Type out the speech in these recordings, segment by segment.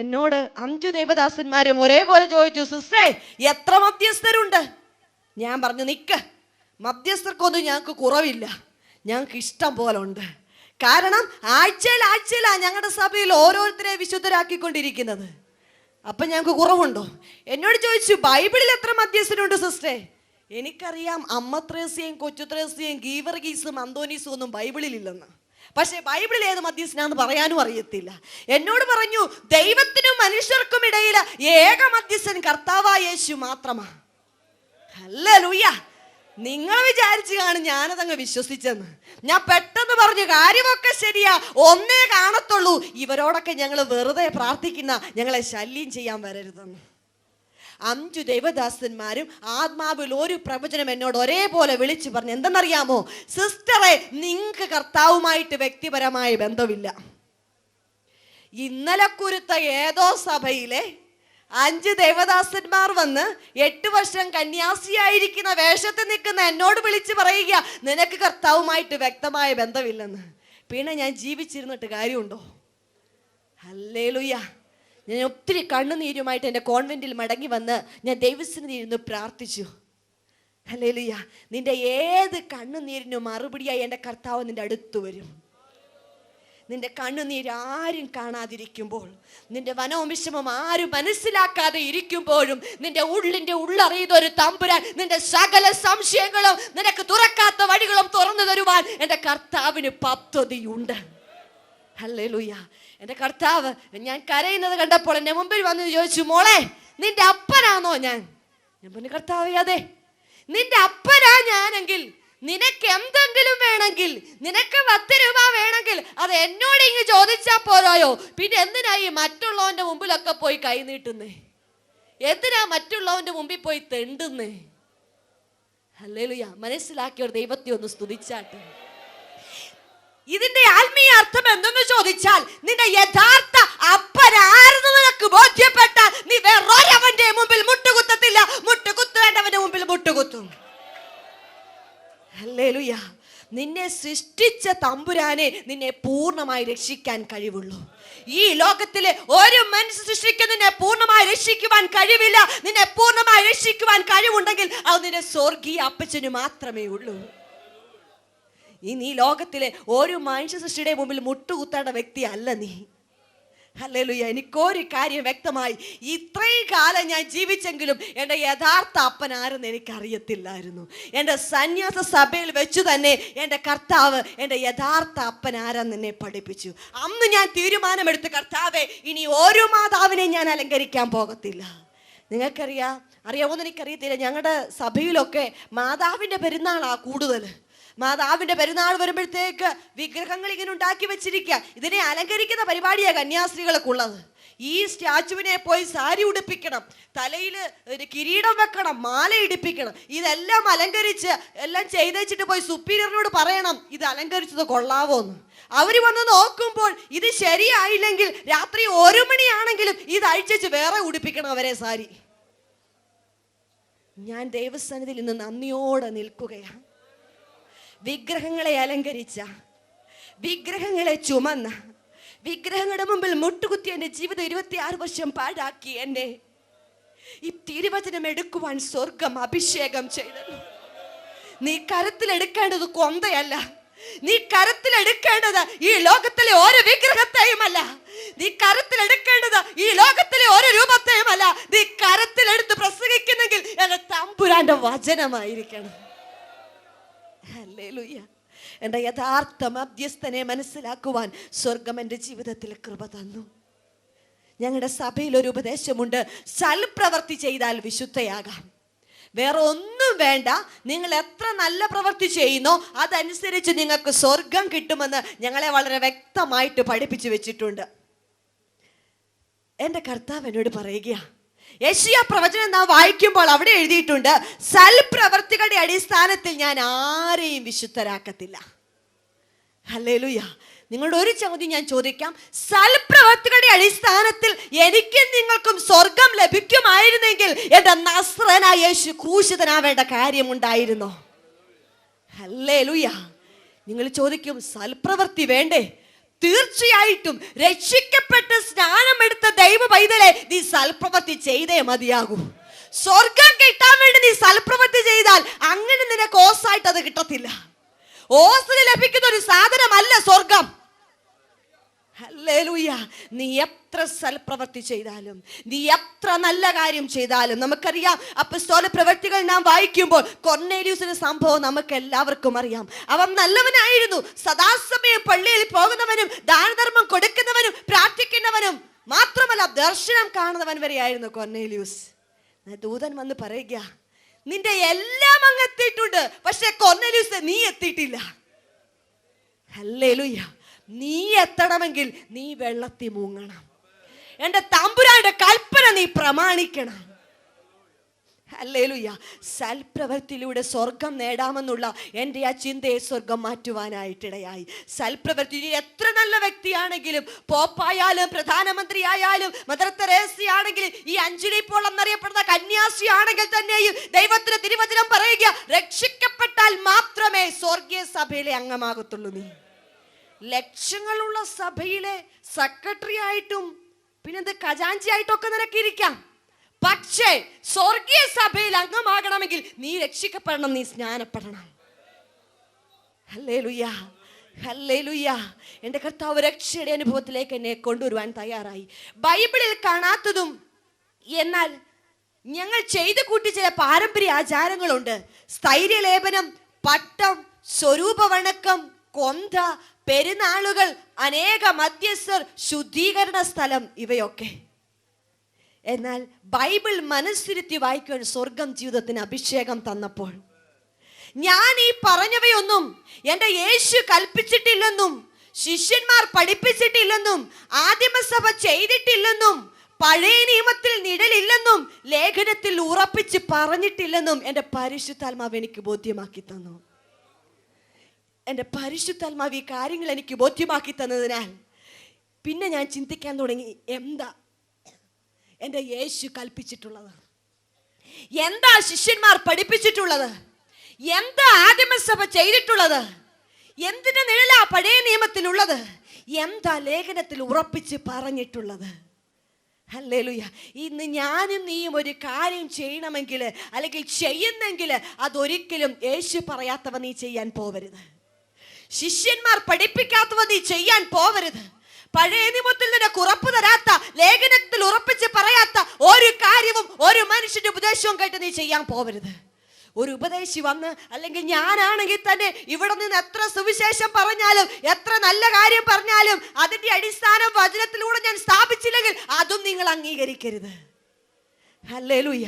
എന്നോട് 5 ദേവദാസന്മാരും ഒരേപോലെ ചോദിച്ചു, സിസ്റ്ററെ എത്ര മധ്യസ്ഥരുണ്ട്? ഞാൻ പറഞ്ഞു, നിക്ക്, മധ്യസ്ഥർക്കൊന്നും ഞങ്ങൾക്ക് കുറവില്ല, ഞങ്ങൾക്ക് ഇഷ്ടം പോലെ ഉണ്ട്. കാരണം ആഴ്ചയിലാണ് ഞങ്ങളുടെ സഭയിൽ ഓരോരുത്തരെ വിശുദ്ധരാക്കിക്കൊണ്ടിരിക്കുന്നത്. അപ്പൊ ഞങ്ങൾക്ക് കുറവുണ്ടോ? എന്നോട് ചോദിച്ചു, ബൈബിളിൽ എത്ര മധ്യസ്ഥരുണ്ട് സിസ്റ്ററെ? എനിക്കറിയാം അമ്മ ത്രേസ്യയും കൊച്ചു ത്രേസ്യയും ഗീവർഗീസും അന്തോനീസും ഒന്നും ബൈബിളിൽ ഇല്ലെന്ന്. പക്ഷെ ബൈബിളിൽ ഏത് മധ്യസ്ഥനാന്ന് പറയാനും അറിയത്തില്ല. എന്നോട് പറഞ്ഞു, ദൈവത്തിനും മനുഷ്യർക്കും ഇടയിൽ ഏക മധ്യസ്ഥൻ കർത്താവായ യേശു മാത്രമാ. ഹല്ലേലൂയ. നിങ്ങൾ വിചാരിച്ചു കാണും ഞാനതങ്ങ് വിശ്വസിച്ചെന്ന്. ഞാൻ പെട്ടെന്ന് പറഞ്ഞു, കാര്യമൊക്കെ ശരിയാ, ഒന്നേ കാണത്തുള്ളൂ, ഇവരോടൊക്കെ ഞങ്ങൾ വെറുതെ പ്രാർത്ഥിക്കുന്ന, ഞങ്ങളെ ശല്യം ചെയ്യാൻ വരരുതെന്ന്. 5 ദേവദാസന്മാരും ആത്മാവിൽ ഒരു പ്രവചനം എന്നോട് ഒരേപോലെ വിളിച്ചു പറഞ്ഞു. എന്തെന്നറിയാമോ? സിസ്റ്ററെ, നിങ്ങൾക്ക് കർത്താവുമായിട്ട് വ്യക്തിപരമായ ബന്ധമില്ല. ഇന്നലെ കുരുത്ത ഏതോ സഭയിലെ 5 ദേവദാസന്മാർ വന്ന് 8 വർഷം കന്യാസിയായിരിക്കുന്ന വേഷത്തിൽ നിൽക്കുന്ന എന്നോട് വിളിച്ച് പറയുക, നിനക്ക് കർത്താവുമായിട്ട് വ്യക്തമായ ബന്ധമില്ലെന്ന്. പിന്നെ ഞാൻ ജീവിച്ചിരുന്നിട്ട് കാര്യമുണ്ടോ? ഹല്ലേലൂയ. ഞാൻ ഒത്തിരി കണ്ണുനീരുമായിട്ട് എൻ്റെ കോൺവെന്റിൽ മടങ്ങി വന്ന് ഞാൻ ദൈവസന്നിധിയിൽ ഇരുന്ന് പ്രാർത്ഥിച്ചു. ഹല്ലേലൂയ. നിന്റെ ഏത് കണ്ണുനീരിനും മറുപടിയായി എൻ്റെ കർത്താവ് നിന്റെ അടുത്ത് വരും. നിന്റെ കണ്ണുനീര് ആരും കാണാതിരിക്കുമ്പോൾ, നിന്റെ മനവും വിഷമം ആരും മനസ്സിലാക്കാതെ ഇരിക്കുമ്പോഴും, നിന്റെ ഉള്ളിൻ്റെ ഉള്ളറിയുന്ന ഒരു തമ്പുരാൻ നിന്റെ സകല സംശയങ്ങളും നിനക്ക് തുറക്കാത്ത വഴികളും തുറന്നു തരുവാൻ എൻ്റെ കർത്താവിന് പദ്ധതിയുണ്ട്. ഹല്ലേലൂയ. എൻ്റെ കർത്താവ് ഞാൻ കരയുന്നത് കണ്ടപ്പോൾ എൻ്റെ മുമ്പിൽ വന്ന് ചോദിച്ചു, മോളെ നിന്റെ അപ്പനാണോ ഞാൻ? ഞാൻ പറഞ്ഞു, കർത്താവേ അതെ. നിന്റെ അപ്പനാ ഞാനെങ്കിൽ നിനക്ക് എന്തെങ്കിലും വേണമെങ്കിൽ, നിനക്ക് 10 രൂപ വേണമെങ്കിൽ അത് എന്നോട് ഇങ്ങ് ചോദിച്ചാൽ പോരായോ? പിന്നെ എന്തിനായി മറ്റുള്ളവന്റെ മുമ്പിലൊക്കെ പോയി കൈ നീട്ടുന്നേ? എന്തിനാ മറ്റുള്ളവന്റെ മുമ്പിൽ പോയി തെണ്ടുന്നേ? ഹല്ലേലൂയ. മനസ്സിലാക്കിയ ഒരു ദൈവത്തെ ഒന്ന് സ്തുതിച്ചാട്ടെ. ഇതിന്റെ ആത്മീയ അർത്ഥം എന്തെന്ന് ചോദിച്ചാൽ, നിന്റെ യഥാർത്ഥ അപ്പനാരെന്ന് നിനക്ക് ബോധ്യപ്പെട്ടാൽ നീ വേറൊരവന്റെ മുമ്പിൽ മുട്ടുകുത്തത്തില്ല, മുട്ടുകുത്തേണ്ടവന്റെ മുമ്പിൽ മുട്ടുകുത്തും. ഹല്ലേലൂയ. നിന്നെ സൃഷ്ടിച്ച തമ്പുരാനെ നിന്നെ പൂർണ്ണമായി രക്ഷിക്കാൻ കഴിവുള്ളൂ. ഈ ലോകത്തിലെ ഒരു മനുഷ്യ സൃഷ്ടിക്ക് നിന്നെ പൂർണ്ണമായി രക്ഷിക്കുവാൻ കഴിവില്ല. നിന്നെ പൂർണ്ണമായി രക്ഷിക്കുവാൻ കഴിവുണ്ടെങ്കിൽ അത് നിന്റെ സ്വർഗീയ അപ്പച്ചന് മാത്രമേ ഉള്ളൂ. ഈ ലോകത്തിലെ ഒരു മനുഷ്യ സൃഷ്ടിയുടെ മുമ്പിൽ മുട്ടുകുത്തേണ്ട വ്യക്തി അല്ല നീ. ഹല്ലേലൂയ. എനിക്കൊരു കാര്യം വ്യക്തമായി, ഇത്രയും കാലം ഞാൻ ജീവിച്ചെങ്കിലും എൻ്റെ യഥാർത്ഥ അപ്പൻ ആരെന്ന് എനിക്കറിയത്തില്ലായിരുന്നു. എൻ്റെ സന്യാസ സഭയിൽ വെച്ചു തന്നെ എൻ്റെ കർത്താവ് എൻ്റെ യഥാർത്ഥ അപ്പൻ ആരെന്ന് എന്നെ പഠിപ്പിച്ചു. അന്ന് ഞാൻ തീരുമാനമെടുത്ത്, കർത്താവേ, ഇനി ഒരു മാതാവിനെ ഞാൻ അലങ്കരിക്കാൻ പോകത്തില്ല. അറിയാമോന്ന് എനിക്കറിയത്തില്ല, ഞങ്ങളുടെ സഭയിലൊക്കെ മാതാവിൻ്റെ പെരുന്നാളാണ് കൂടുതൽ. മാതാവിൻ്റെ പെരുന്നാൾ വരുമ്പോഴത്തേക്ക് വിഗ്രഹങ്ങൾ ഇങ്ങനെ ഉണ്ടാക്കി വെച്ചിരിക്കുക. ഇതിനെ അലങ്കരിക്കുന്ന പരിപാടിയാണ് കന്യാസ്ത്രീകളൊക്കെ ഉള്ളത്. ഈ സ്റ്റാച്ചുവിനെ പോയി സാരി ഉടുപ്പിക്കണം, തലയിൽ ഒരു കിരീടം വെക്കണം, മാല ഇടിപ്പിക്കണം. ഇതെല്ലാം അലങ്കരിച്ച് എല്ലാം ചെയ്തേച്ചിട്ട് പോയി സുപ്പീരിയറിനോട് പറയണം, ഇത് അലങ്കരിച്ചത് കൊള്ളാവോന്ന്. അവർ വന്ന് നോക്കുമ്പോൾ ഇത് ശരിയായില്ലെങ്കിൽ രാത്രി 1 മണിയാണെങ്കിലും ഇത് അഴിച്ചു വേറെ ഉടുപ്പിക്കണം അവരെ സാരി. ഞാൻ ദൈവസന്നിധിയിൽ നിന്ന് നന്ദിയോടെ നിൽക്കുകയാണ്. വിഗ്രഹങ്ങളെ അലങ്കരിച്ച, വിഗ്രഹങ്ങളെ ചുമന്ന, വിഗ്രഹങ്ങളുടെ മുമ്പിൽ മുട്ടുകുത്തി എൻ്റെ ജീവിതം 26 വർഷം പാഴാക്കി എന്നെ ഈ തിരുവചനം എടുക്കുവാൻ സ്വർഗം അഭിഷേകം ചെയ്തത്. നീ കരത്തിലെടുക്കേണ്ടത് കൊന്തയല്ല, നീ കരത്തിലെടുക്കേണ്ടത് ഈ ലോകത്തിലെ ഒരു വിഗ്രഹത്തെയുമല്ല, നീ കരത്തിലെടുക്കേണ്ടത് ഈ ലോകത്തിലെ ഒരു രൂപത്തെയുമല്ല. നീ കരത്തിലെടുത്ത് പ്രസംഗിക്കുന്നെങ്കിൽ എൻ്റെ തമ്പുരാന്റെ വചനമായിരിക്കണം. ഹല്ലേലൂയ. എൻ്റെ യഥാർത്ഥ മധ്യസ്ഥനെ മനസ്സിലാക്കുവാൻ സ്വർഗം എൻ്റെ ജീവിതത്തിൽ കൃപ തന്നു. ഞങ്ങളുടെ സഭയിൽ ഒരു ഉപദേശമുണ്ട്, സൽപ്രവൃത്തി ചെയ്താൽ വിശുദ്ധയാകാം. വേറെ ഒന്നും വേണ്ട, നിങ്ങൾ എത്ര നല്ല പ്രവൃത്തി ചെയ്യുന്നോ അതനുസരിച്ച് നിങ്ങൾക്ക് സ്വർഗം കിട്ടുമെന്ന് ഞങ്ങളെ വളരെ വ്യക്തമായിട്ട് പഠിപ്പിച്ചു വെച്ചിട്ടുണ്ട്. എൻ്റെ കർത്താവ് എന്നോട് പറയുക, യെശയ്യാ പ്രവചനം നാം വായിക്കുമ്പോൾ അവിടെ എഴുതിയിട്ടുണ്ട്, സൽപ്രവർത്തികളുടെ അടിസ്ഥാനത്തിൽ ഞാൻ ആരെയും വിശുദ്ധരാക്കത്തില്ല. ഹല്ലേലൂയ. നിങ്ങളുടെ ഒരു ചോദ്യം ഞാൻ ചോദിക്കാം, സൽപ്രവർത്തികളുടെ അടിസ്ഥാനത്തിൽ എനിക്കും നിങ്ങൾക്കും സ്വർഗം ലഭിക്കുമായിരുന്നെങ്കിൽ എൻ്റെ നസ്രയനായ യേശു ക്രൂശിതനാവേണ്ട കാര്യമുണ്ടായിരുന്നോ? ഹല്ലേലൂയ. നിങ്ങൾ ചോദിക്കും, സൽപ്രവൃത്തി വേണ്ടേ? തീർച്ചയായിട്ടും രക്ഷിക്കപ്പെട്ട് സ്നാനമെടുത്ത ദൈവ പൈതലെ, നീ സൽപ്രവൃത്തി ചെയ്തേ മതിയാകൂ. സ്വർഗം കിട്ടാൻ വേണ്ടി നീ സൽപ്രവൃത്തി ചെയ്താൽ അങ്ങനെ നിനക്ക് ഓസായിട്ട് അത് കിട്ടത്തില്ല. ഓസിന് ലഭിക്കുന്ന ഒരു സാധനമല്ല സ്വർഗം. ഹല്ലേലൂയ. നീ എത്ര സൽപ്രവൃത്തി ചെയ്താലും, നീ എത്ര നല്ല കാര്യം ചെയ്താലും, നമുക്കറിയാം അപ്പോസ്തല പ്രവൃത്തികൾ നാം വായിക്കുമ്പോൾ കൊർന്നേലിയുസിന്റെ സംഭവം നമുക്ക് എല്ലാവർക്കും അറിയാം. അവൻ നല്ലവനായിരുന്നു, സദാസമയം പള്ളിയിൽ പോകുന്നവനും ദാനധർമ്മം കൊടുക്കുന്നവനും പ്രാർത്ഥിക്കുന്നവനും മാത്രമല്ല ദർശനം കാണുന്നവൻ വരെയായിരുന്നു കൊർന്നേലിയുസ്. ദൂതൻ വന്ന് പറയുക, നിന്റെ എല്ലാം അങ്ങ് എത്തിയിട്ടുണ്ട്, പക്ഷെ കൊർന്നേലിയുസ് നീ എത്തിയിട്ടില്ല. ഹല്ലേലൂയ. നീ എത്തണമെങ്കിൽ നീ വെള്ളത്തിൽ മുങ്ങണം. എൻ്റെ തമ്പുരാന്റെ കൽപ്പന നീ പ്രമാണിക്കണം. ഹല്ലേലൂയ. സൽപ്രവൃത്തിയിലൂടെ സ്വർഗം നേടാമെന്നുള്ള എൻ്റെ ആ ചിന്തയെ സ്വർഗം മാറ്റുവാനായിട്ടിടയായി. സൽപ്രവൃത്തി, എത്ര നല്ല വ്യക്തിയാണെങ്കിലും, പോപ്പായാലും പ്രധാനമന്ത്രി ആയാലും മദർ തെരേസ ആണെങ്കിലും ഈ അഞ്ജലി പോൾ എന്നറിയപ്പെടുന്ന കന്യാസ്ത്രീ ആണെങ്കിൽ തന്നെയും ദൈവത്തിന് തിരുവചനം പറയുക, രക്ഷിക്കപ്പെട്ടാൽ മാത്രമേ സ്വർഗീയ സഭയിലെ അംഗമാകത്തുള്ളൂ. നീ ലക്ഷങ്ങളുള്ള സഭയിലെ സെക്രട്ടറി ആയിട്ടും പിന്നെന്ത് ഖജാൻജി ആയിട്ടൊക്കെ നിനക്കിരിക്കാം. പക്ഷേ സ്വർഗീയ സഭയിൽ അംഗമാകണമെങ്കിൽ നീ രക്ഷിക്കപ്പെടണം, നീ സ്നാനപ്പെടണം. Hallelujah, hallelujah. എൻ്റെ കർത്താവ് രക്ഷയുടെ അനുഭവത്തിലേക്ക് എന്നെ കൊണ്ടുവരുവാൻ തയ്യാറായി. ബൈബിളിൽ കാണാത്തതും എന്നാൽ ഞങ്ങൾ ചെയ്തു കൂട്ടി ചില പാരമ്പര്യ ആചാരങ്ങളുണ്ട്. സ്ഥൈര്യലേപനം, പട്ടം, സ്വരൂപവണക്കം, കൊന്ത, പെരുന്നാളുകൾ, അനേക മധ്യസ്ഥർ, ശുദ്ധീകരണ സ്ഥലം, ഇവയൊക്കെ. എന്നാൽ ബൈബിൾ മനസ്സിരുത്തി വായിക്കുവാൻ സ്വർഗം ജീവിതത്തിന് അഭിഷേകം തന്നപ്പോൾ ഞാൻ ഈ പറഞ്ഞവയൊന്നും എൻ്റെ യേശു കൽപ്പിച്ചിട്ടില്ലെന്നും ശിഷ്യന്മാർ പഠിപ്പിച്ചിട്ടില്ലെന്നും ആദിമസഭ ചെയ്തിട്ടില്ലെന്നും പഴയ നിയമത്തിൽ നിഴലില്ലെന്നും ലേഖനത്തിൽ ഉറപ്പിച്ച് പറഞ്ഞിട്ടില്ലെന്നും എൻ്റെ പരിശുദ്ധാത്മാവ് എനിക്ക് ബോധ്യമാക്കി തന്നു. എൻ്റെ പരിശുദ്ധാത്മാവ് ഈ കാര്യങ്ങൾ എനിക്ക് ബോധ്യമാക്കി തന്നതിനാൽ പിന്നെ ഞാൻ ചിന്തിക്കാൻ തുടങ്ങി, എന്താ എൻ്റെ യേശു കൽപ്പിച്ചിട്ടുള്ളത്, എന്താ ശിഷ്യന്മാർ പഠിപ്പിച്ചിട്ടുള്ളത്, എന്താ ആദിമസഭ ചെയ്തിട്ടുള്ളത്, എന്തിന്റെ നിഴലാ പഴയ നിയമത്തിലുള്ളത്, എന്താ ലേഖനത്തിൽ ഉറപ്പിച്ച് പറഞ്ഞിട്ടുള്ളത്. ഹല്ലേലൂയ. ഇന്ന് ഞാനും നീയും ഒരു കാര്യം ചെയ്യണമെങ്കിൽ അല്ലെങ്കിൽ ചെയ്യുന്നെങ്കിൽ അതൊരിക്കലും യേശു പറയാത്തവ നീ ചെയ്യാൻ പോവരുത്. ശിഷ്യന്മാർ പഠിപ്പിക്കാത്തവ നീ ചെയ്യാൻ പോവരുത്. പഴയ നിയമത്തിൽ നിനക്ക് ഉറപ്പ് തരാത്ത, ലേഖനത്തിൽ ഉറപ്പിച്ച് പറയാത്ത ഒരു കാര്യവും ഒരു മനുഷ്യന്റെ ഉപദേശവും കേട്ട് നീ ചെയ്യാൻ പോവരുത്. ഒരു ഉപദേശി വന്ന്, അല്ലെങ്കിൽ ഞാനാണെങ്കിൽ തന്നെ ഇവിടെ നിന്ന് എത്ര സുവിശേഷം പറഞ്ഞാലും എത്ര നല്ല കാര്യം പറഞ്ഞാലും അതിന്റെ അടിസ്ഥാനം വചനത്തിലൂടെ ഞാൻ സ്ഥാപിച്ചില്ലെങ്കിൽ അതും നിങ്ങൾ അംഗീകരിക്കരുത്. ഹല്ലേലൂയ.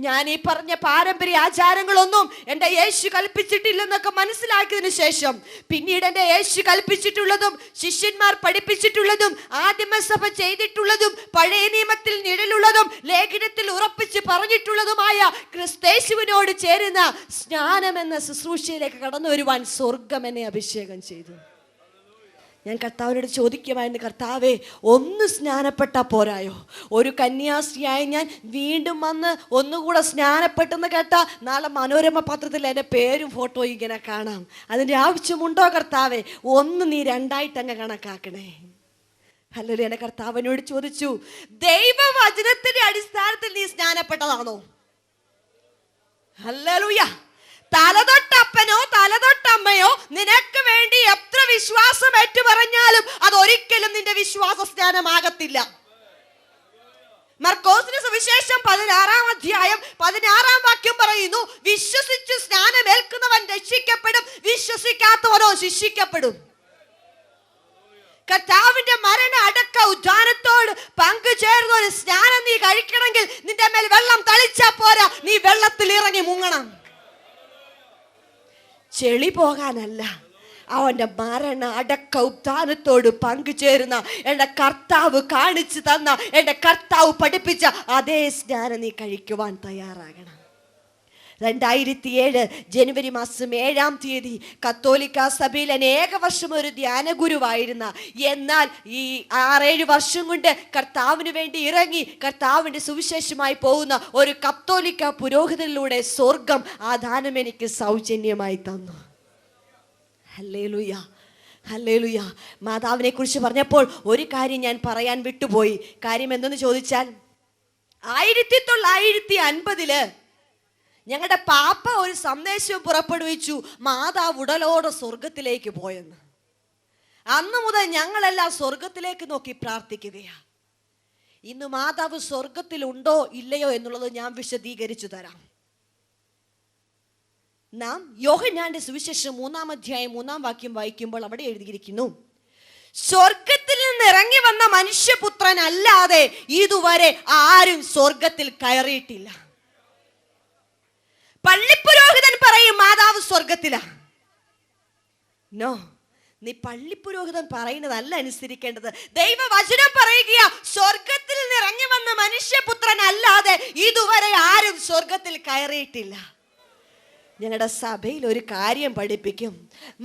ഞാൻ ഈ പറഞ്ഞ പാരമ്പര്യ ആചാരങ്ങളൊന്നും എൻ്റെ യേശു കൽപ്പിച്ചിട്ടില്ലെന്നൊക്കെ മനസ്സിലാക്കിയതിനു ശേഷം പിന്നീട് എൻ്റെ യേശു കൽപ്പിച്ചിട്ടുള്ളതും ശിഷ്യന്മാർ പഠിപ്പിച്ചിട്ടുള്ളതും ആദിമസഭ ചെയ്തിട്ടുള്ളതും പഴയ നിയമത്തിൽ നിഴലുള്ളതും ലേഖനത്തിൽ ഉറപ്പിച്ച് പറഞ്ഞിട്ടുള്ളതുമായ ക്രിസ്തേശുവിനോട് ചേരുന്ന സ്നാനം എന്ന ശുശ്രൂഷയിലേക്ക് കടന്നു വരുവാൻ സ്വർഗം എന്നെ അഭിഷേകം ചെയ്തു. ഞാൻ കർത്താവിനോട് ചോദിക്കുമായിരുന്നു, കർത്താവേ, ഒന്ന് സ്നാനപ്പെട്ടാൽ പോരായോ? ഒരു കന്യാസ്ത്രീയായി ഞാൻ വീണ്ടും വന്ന് ഒന്നുകൂടെ സ്നാനപ്പെട്ടെന്ന് കേട്ടാൽ നാളെ മനോരമ പത്രത്തിൽ എൻ്റെ പേരും ഫോട്ടോയും ഇങ്ങനെ കാണാം. അതിൻ്റെ ആവശ്യമുണ്ടോ കർത്താവേ? ഒന്ന് നീ രണ്ടായിട്ടങ്ങ് കണക്കാക്കണേ. ഹല്ലേലൂയ. എൻ്റെ കർത്താവിനോട് ചോദിച്ചു, ദൈവവചനത്തിന്റെ അടിസ്ഥാനത്തിൽ നീ സ്നാനപ്പെട്ടതാണോ? ഹല്ലേലൂയ. തലതൊട്ടപ്പനോ തലതൊട്ടമ്മയോ നിനക്ക് വേണ്ടി എത്ര വിശ്വാസം ഏറ്റു പറഞ്ഞാലും അതൊരിക്കലും നിന്റെ വിശ്വാസ സ്നാനമാകത്തില്ല. മർക്കോസിന്റെ സുവിശേഷം 16-ാം അധ്യായം 16-ാം വാക്യം പറയുന്നു, വിശ്വസിച്ച് സ്നാനമേൽക്കുന്നവൻ രക്ഷിക്കപ്പെടും, വിശ്വസിക്കാത്തവനോ ശിക്ഷിക്കപ്പെടും. കർത്താവിന്റെ മരണ അടക്ക ഉദ്ധാനത്തോട് പങ്കുചേർന്ന ഒരു സ്നാനം നീ കഴിക്കണമെങ്കിൽ നിന്റെ മേൽ വെള്ളം തളിച്ചാ പോരാ, നീ വെള്ളത്തിൽ ഇറങ്ങി മുങ്ങണം. ചെളി പോകാനല്ല, അവന്റെ മരണ അടക്ക ഉത്ഥാനത്തോട് പങ്കുചേരുന്ന എൻ്റെ കർത്താവ് കാണിച്ചു തന്ന, എൻ്റെ കർത്താവ് പഠിപ്പിച്ച അതേ സ്നാനം നീ കഴിക്കുവാൻ തയ്യാറാകണം. 2007 ജനുവരി മാസം 7-ാം തീയതി കത്തോലിക്ക സഭയിൽ അനേക വർഷം ഒരു ധ്യാന ഗുരുവായിരുന്ന, എന്നാൽ ഈ 6-7 വർഷം കൊണ്ട് കർത്താവിന് വേണ്ടി ഇറങ്ങി കർത്താവിൻ്റെ സുവിശേഷമായി പോകുന്ന ഒരു കത്തോലിക്ക പുരോഹിതനിലൂടെ സ്വർഗം ആ ദാനം എനിക്ക് സൗജന്യമായി തന്നു. Hallelujah, hallelujah. മാതാവിനെ കുറിച്ച് പറഞ്ഞപ്പോൾ ഒരു കാര്യം ഞാൻ പറയാൻ വിട്ടുപോയി. കാര്യം എന്തെന്ന് ചോദിച്ചാൽ 1950 ഞങ്ങളുടെ പാപ്പ ഒരു സന്ദേശം പുറപ്പെടുവിച്ചു, മാതാവ് ഉടലോടെ സ്വർഗത്തിലേക്ക് പോയെന്ന്. അന്ന് മുതൽ ഞങ്ങളെല്ലാം സ്വർഗത്തിലേക്ക് നോക്കി പ്രാർത്ഥിക്കുകയാണ്. ഇന്ന് മാതാവ് സ്വർഗത്തിലുണ്ടോ ഇല്ലയോ എന്നുള്ളത് ഞാൻ വിശദീകരിച്ചു തരാം. നാം യോഹന്നാന്റെ സുവിശേഷം 3-ാം അധ്യായം 3-ാം വാക്യം വായിക്കുമ്പോൾ അവിടെ എഴുതിയിരിക്കുന്നു, സ്വർഗത്തിൽ നിന്ന് ഇറങ്ങി വന്ന മനുഷ്യപുത്രൻ അല്ലാതെ ഇതുവരെ ആരും സ്വർഗത്തിൽ കയറിയിട്ടില്ല. പള്ളിപ്പുരോഹിതൻ പറയും മാതാവ് സ്വർഗത്തിലാ. നോ, നീ പള്ളിപ്പുരോഹിതൻ പറയുന്നതല്ല അനുസരിക്കേണ്ടത്. ദൈവവചനം പറയുക, സ്വർഗത്തിൽ നിന്ന് ഇറങ്ങി വന്ന മനുഷ്യപുത്രൻ അല്ലാതെ ഇതുവരെ ആരും സ്വർഗത്തിൽ കയറിയിട്ടില്ല. ഞങ്ങളുടെ സഭയിൽ ഒരു കാര്യം പഠിപ്പിക്കും,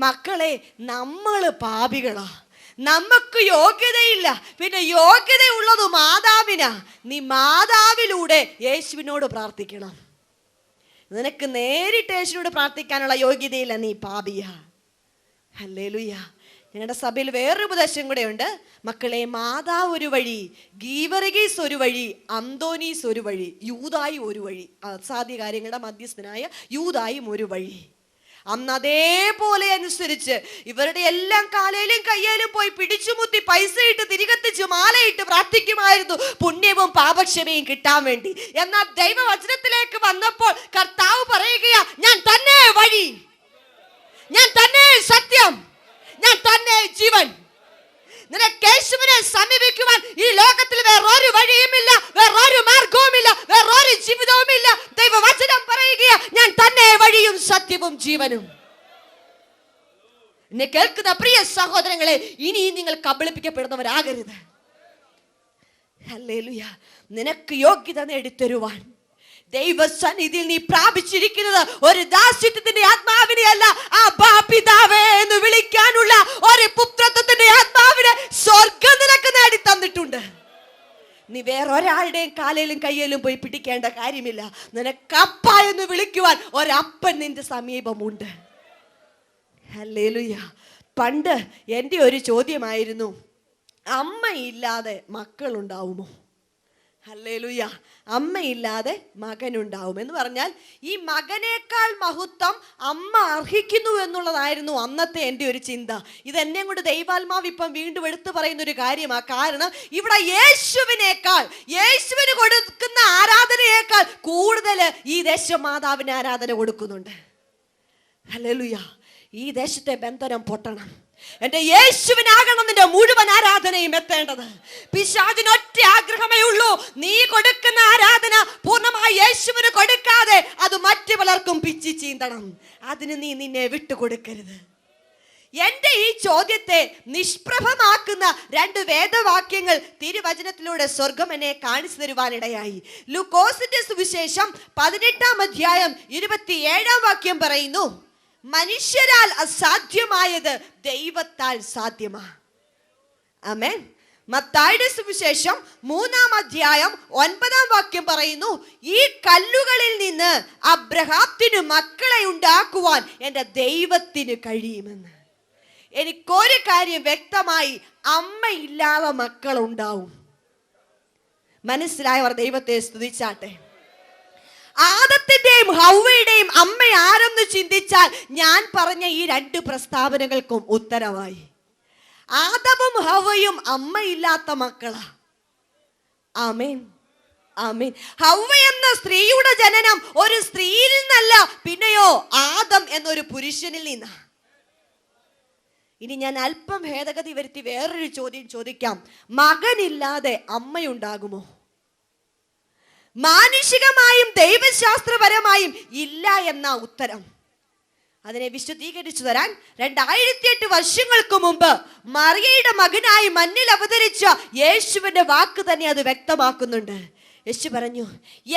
മക്കളെ, നമ്മൾ പാപികളാ, നമുക്ക് യോഗ്യതയില്ല, പിന്നെ യോഗ്യതയുള്ളത് മാതാവിനാ. നീ മാതാവിലൂടെ യേശുവിനോട് പ്രാർത്ഥിക്കണം. നിനക്ക് നേരിട്ട് യേശുവിനോട് പ്രാർത്ഥിക്കാനുള്ള യോഗ്യതയില്ല, നീ പാപിയാ. ഹല്ലേലൂയ. ഞങ്ങളുടെ സഭയിൽ വേറൊരു ഉപദേശം കൂടെ ഉണ്ട്, മക്കളെ, മാതാവ് ഒരു വഴി, ഗീവർഗീസ് ഒരു വഴി, അന്തോനീസ് ഒരു വഴി, യൂദായും ഒരു വഴി. അസാധ്യ കാര്യങ്ങളുടെ മധ്യസ്ഥനായ യൂദായും ഒരു വഴി. അന്ന് അതേപോലെ അനുസരിച്ച് ഇവരുടെ എല്ലാം കാലയിലും കയ്യിലും പോയി പിടിച്ചുമുത്തി പൈസ ഇട്ട് തിരികെത്തിച്ച് മാലയിട്ട് പ്രാർത്ഥിക്കുമായിരുന്നു, പുണ്യവും പാപക്ഷമയും കിട്ടാൻ വേണ്ടി. എന്നാൽ ദൈവവചനത്തിലേക്ക് വന്നപ്പോൾ കർത്താവ് പറയുകയാ, ഞാൻ തന്നെ വഴി, ഞാൻ തന്നെ സത്യം, ഞാൻ തന്നെ ജീവൻ. നിനക്ക് യേശുവിനെ സമീപിക്കുവാൻ ഈ ലോകത്തിൽ വേറൊരു വഴിയുമില്ല, വേറൊരു മാർഗവുമില്ല, വേറൊരു ജീവിതവുമില്ല. ദൈവവചനം പറയുകയാ, ഞാൻ തന്നെ വഴിയും സത്യവും ജീവനും. എന്നെ കേൾക്കുന്ന പ്രിയ സഹോദരങ്ങളെ, ഇനി നിങ്ങൾ കബളിപ്പിക്കപ്പെടുന്നവരാകരുത്. ഹല്ലേലൂയ. നിനക്ക് യോഗ്യത നേടിത്തരുവാൻ ദൈവസന്നിധിയിൽ നീ പ്രാപിച്ചിരിക്കുന്നത് ഒരു ദാസ്യത്വത്തിന്റെ ആത്മാവിനെ അല്ല, അബ്ബാ പിതാവേ എന്ന് വിളിക്കാനുള്ള ഒരു പുത്രത്വത്തിന്റെ ആത്മാവിനെ സ്വർഗം നിനക്ക് നേടി തന്നിട്ടുണ്ട്. നീ വേറൊരാളുടെയും കാലയിലും കയ്യിലും പോയി പിടിക്കേണ്ട കാര്യമില്ല. നിനക്ക് അപ്പ എന്ന് വിളിക്കുവാൻ ഒരപ്പൻ നിന്റെ സമീപമുണ്ട്. ഹല്ലേലൂയ. പണ്ട് എൻ്റെ ഒരു ചോദ്യമായിരുന്നു, അമ്മയില്ലാതെ മക്കളുണ്ടാവുമോ? ഹല്ലേലൂയ. അമ്മയില്ലാതെ മകനുണ്ടാവും എന്ന് പറഞ്ഞാൽ ഈ മകനേക്കാൾ മഹത്വം അമ്മ അർഹിക്കുന്നു എന്നുള്ളതായിരുന്നു അന്നത്തെ എൻ്റെ ഒരു ചിന്ത. ഇതെന്നെ കൊണ്ട് ദൈവാത്മാവ് ഇപ്പം വീണ്ടും എടുത്തു പറയുന്ന ഒരു കാര്യമാണ്. കാരണം ഇവിടെ യേശുവിനേക്കാൾ, യേശുവിന് കൊടുക്കുന്ന ആരാധനയേക്കാൾ കൂടുതൽ ഈ ദേശമാതാവിന് ആരാധന കൊടുക്കുന്നുണ്ട്. ഹല്ലേലൂയ. ഈ ദേശത്തെ ബന്ധനം പൊട്ടണം. എന്റെ യേശുവിനാകണം നിന്റെ മുഴുവൻ ആരാധനയും എത്തേണ്ടത്. പിശാചിന് ഒറ്റ ആഗ്രഹമേ ഉള്ളൂ, നീ കൊടുക്കുന്ന ആരാധന പൂർണ്ണമായി യേശുവിന് കൊടുക്കാതെ അത് മറ്റു പലർക്കും പിച്ചി ചീന്തണം. അതിന് നീ നിന്നെ വിട്ടുകൊടുക്കരുത്. എന്റെ ഈ ചോദ്യത്തെ നിഷ്പ്രഭമാക്കുന്ന 2 വേദവാക്യങ്ങൾ തിരുവചനത്തിലൂടെ സ്വർഗം എന്നെ കാണിച്ചു തരുവാനിടയായി. ലൂക്കോസിന്റെ സുവിശേഷം 18-ാം അധ്യായം 27-ാം വാക്യം പറയുന്നു, മനുഷ്യരാൽ അസാധ്യമായത് ദൈവത്താൽ സാധ്യമാ. ആമേൻ. മത്തായിയുടെ സുവിശേഷം 3-ാം അധ്യായം 9-ാം വാക്യം പറയുന്നു, ഈ കല്ലുകളിൽ നിന്ന് അബ്രഹാത്തിന് മക്കളെ ഉണ്ടാക്കുവാൻ എൻ്റെ ദൈവത്തിന് കഴിയുമെന്ന്. എനിക്കൊരു കാര്യം വ്യക്തമായി, അമ്മയില്ലാതെ മക്കളുണ്ടാവും. മനസ്സിലായവർ ദൈവത്തെ സ്തുതിച്ചാട്ടെ. ആദത്തിന്റെയും ഹവ്വയുടെയും അമ്മ ആരെന്ന് ചിന്തിച്ചാൽ ഞാൻ പറഞ്ഞ ഈ 2 പ്രസ്താവനകൾക്കും ഉത്തരവായി. ആദവും ഹവ്വയും അമ്മയില്ലാത്ത മക്കളാ. ആമേൻ, ആമേൻ. ഹവ്വ എന്ന സ്ത്രീയുടെ ജനനം ഒരു സ്ത്രീയിൽ നിന്നല്ല, പിന്നെയോ ആദം എന്നൊരു പുരുഷനിൽ നിന്നാ. ഇനി ഞാൻ അല്പം ഭേദഗതി വരുത്തി വേറൊരു ചോദ്യം ചോദിക്കാം, മകനില്ലാതെ അമ്മയുണ്ടാകുമോ? മാനുഷികമായും ദൈവശാസ്ത്രപരമായും ഇല്ല എന്ന ഉത്തരം. അതിനെ വിശദീകരിച്ചു തരാൻ 2008 വർഷങ്ങൾക്ക് മുമ്പ് മറിയയുടെ മകനായി മണ്ണിൽ അവതരിച്ച യേശുവിന്റെ വാക്ക് തന്നെ അത് വ്യക്തമാക്കുന്നുണ്ട്. യേശു പറഞ്ഞു,